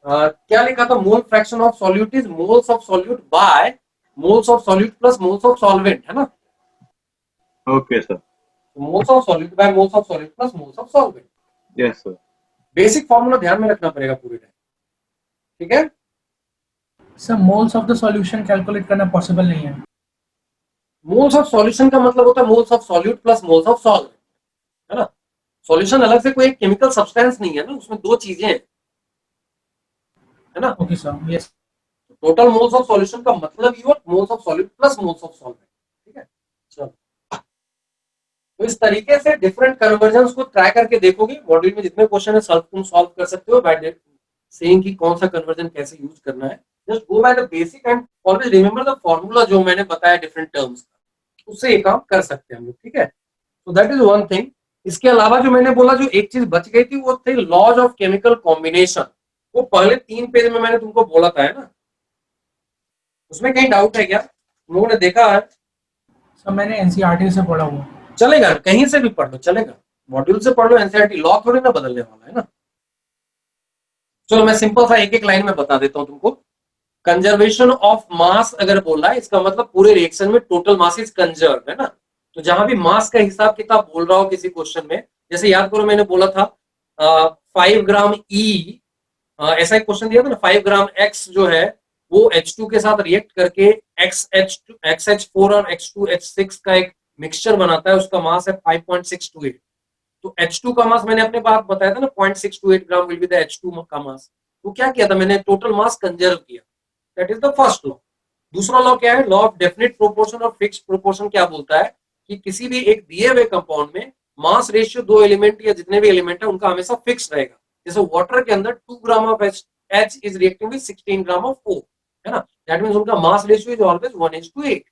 क्या लिखा था, मोल fraction of solute is moles of solute bye moles of solute plus moles of solvent, है ना। Okay, sir. Moles of solute bye moles of solute plus moles of solvent. Yes, sir. Basic formula ध्यान में रखना पड़ेगा पूरे टाइम, ठीक है। Sir moles of the solution calculate करना पॉसिबल नहीं है। मोल्स ऑफ सॉल्यूशन का मतलब होता है moles of solute plus moles of solvent, है ना। सॉल्यूशन अलग से कोई केमिकल सब्सटेंस नहीं है ना, उसमें दो चीजें हैं, है ना। Okay sir, yes. Total moles of solution का मतलब ही moles of solute plus moles of solvent, ठीक है। चलो, तो इस तरीके से डिफरेंट कन्वर्जन्स को ट्राई करके देखोगे, मॉड्यूल में जितने क्वेश्चन है तुम सॉल्व कर सकते हो बाय सेइंग कि कौन सा कन्वर्जन कैसे यूज करना है। Just go by the basic and always remember the formula जो मैंने बताया डिफरेंट टर्म्स का, उससे ये काम कर सकते हैं हम लोग, ठीक है। तो दैट इज वन थिंग। इसके अलावा जो मैंने बोला, जो एक चीज बच गई थी वो थे लॉज ऑफ केमिकल कॉम्बिनेशन। वो पहले 3 पेज में मैंने तुमको बोला था, है ना। उसमें कहीं डाउट है क्या, तुम लोगों ने देखा है? सर मैंने एनसीईआरटी से पढ़ा हुआ। चलेगा, कहीं से भी पढ़ लो, चलेगा, मॉड्यूल से पढ़ लो, एनसीईआरटी लॉ थोड़ी ना बदलने वाला है ना। चलो मैं सिंपल सा एक एक लाइन में बता देता हूं तुमको। कंजर्वेशन ऑफ मास अगर बोला है, इसका मतलब पूरे रिएक्शन में टोटल मास इज कंजर्व, है ना। तो जहां भी मास का हिसाब किताब बोल रहा हो किसी क्वेश्चन में, जैसे याद करो मैंने बोला था 5 ग्राम ई, ऐसा एक क्वेश्चन दिया था ना, 5 ग्राम एक्स जो है वो H2 के साथ रिएक्ट करके XH4 और H2H6 का एक मिक्सचर बनाता है, उसका मास है 5.628। तो H2 का मास मैंने अपने बात बताया था ना, 0.628 ग्राम विल बी द H2 का मास। तो क्या किया था मैंने, टोटल मास कंजर्व किया, that is the first law. दूसरा लॉ क्या है, लॉ ऑफ डेफिनेट प्रोपोर्शन और फिक्स्ड प्रोपोर्शन। क्या बोलता है कि किसी भी एक दिए हुए कंपाउंड में मास रेशियो 2 एलिमेंट या जितने भी एलिमेंट है उनका हमेशा फिक्स रहेगा। जैसे वाटर के अंदर 2 gram of H is reacting with 16 gram of O, है ना। दैट मींस उनका मास रेशियो इज ऑलवेज 1:8,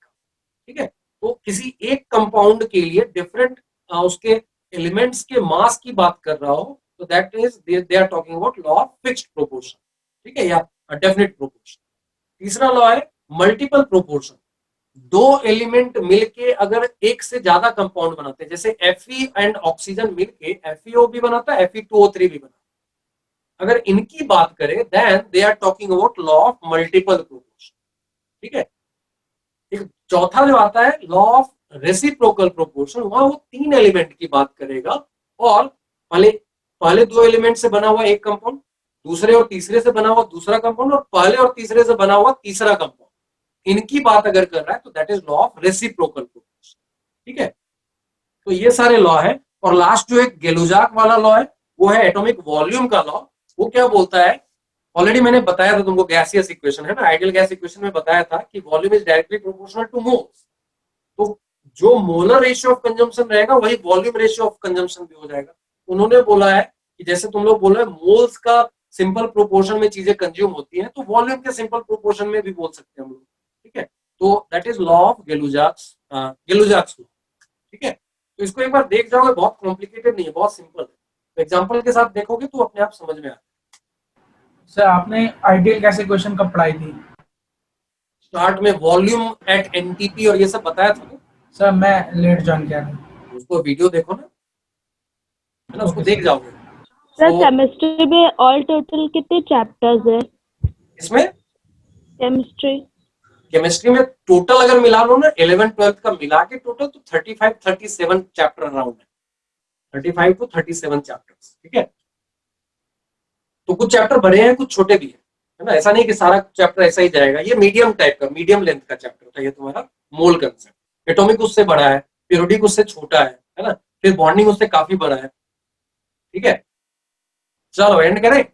ठीक है। तो किसी एक कंपाउंड के लिए डिफरेंट उसके एलिमेंट्स के मास की बात कर रहा हो तो that is they are talking about law of fixed proportion, ठीक है, या डेफिनेट प्रोपोर्शन। तीसरा लॉ है मल्टीपल प्रोपोर्शन। दो एलिमेंट मिलके अगर एक से ज्यादा कंपाउंड बनाते हैं, जैसे Fe एंड ऑक्सीजन मिलके FeO भी बनाता है, Fe2O3 भी बनाता है। अगर इनकी बात करें then they are talking about law of multiple proportion, ठीक है। एक चौथा जो आता है लॉ ऑफ रेसिप्रोकल प्रोपोर्शन, वहां वो 3 एलिमेंट की बात करेगा और पहले 2 एलिमेंट से बना हुआ एक कंपाउंड, दूसरे और तीसरे से बना हुआ दूसरा कंपाउंड, और पहले और तीसरे से बना हुआ तीसरा कंपाउंड, इनकी बात अगर कर रहा है तो that is law of reciprocal proportion, ठीक है। तो ये सारे लॉ है। और लास्ट जो एक गेलुजाक वाला लॉ है वो है एटॉमिक वॉल्यूम का लॉ। वो क्या बोलता है, ऑलरेडी मैंने बताया था तुमको, गैसियस इक्वेशन है ना, आइडियल गैस इक्वेशन में बताया था कि volume is directly proportional two moles. तो जो मोलर रेशियो ऑफ कंजम्पशन रहेगा वही वॉल्यूम रेशियो ऑफ कंजम्पशन भी हो जाएगा। उन्होंने बोला है कि जैसे तुम लोग बोल रहे हैं मोल्स का सिंपल प्रोपोर्शन में चीजें कंज्यूम होती हैं, तो वॉल्यूम के सिंपल प्रोपोर्शन में भी बोल सकते हैं हम लोग, ठीक है। तो that is law of Gay Lussac's law, ठीक है। तो इसको एक बार देख जाओगे, बहुत कॉम्प्लिकेटेड नहीं है, बहुत सिंपल है। तो एग्जांपल के साथ देखोगे तो अपने आप समझ में आएगा। सर आपने आइडियल गैस इक्वेशन कब पढ़ाई थी? स्टार्ट में वॉल्यूम एट एनटीपी और ये सब बताया था ना। सर मैं लेट ज्वाइन किया था। उसको वीडियो देखो ना, है ना, उसको देख जाओगे। सर केमिस्ट्री में ऑल टोटल कितने चैप्टर्स है? इसमें केमिस्ट्री में टोटल अगर मिला लो ना 11 12 का मिला के टोटल तो 35 37 चैप्टर अराउंड है, 35 to 37 चैप्टर्स, ठीक है। तो कुछ चैप्टर बड़े हैं, कुछ छोटे भी है ना, ऐसा नहीं कि सारा चैप्टर ऐसा ही जाएगा। ये मीडियम टाइप का, मीडियम लेंथ का चैप्टर था ये तुम्हारा मोल कंसेप्ट। एटॉमिक उससे बड़ा है, पीरियोडिक उससे छोटा है ना, फिर बॉन्डिंग उससे काफी बड़ा है। ठीक है, चलो एंड करें।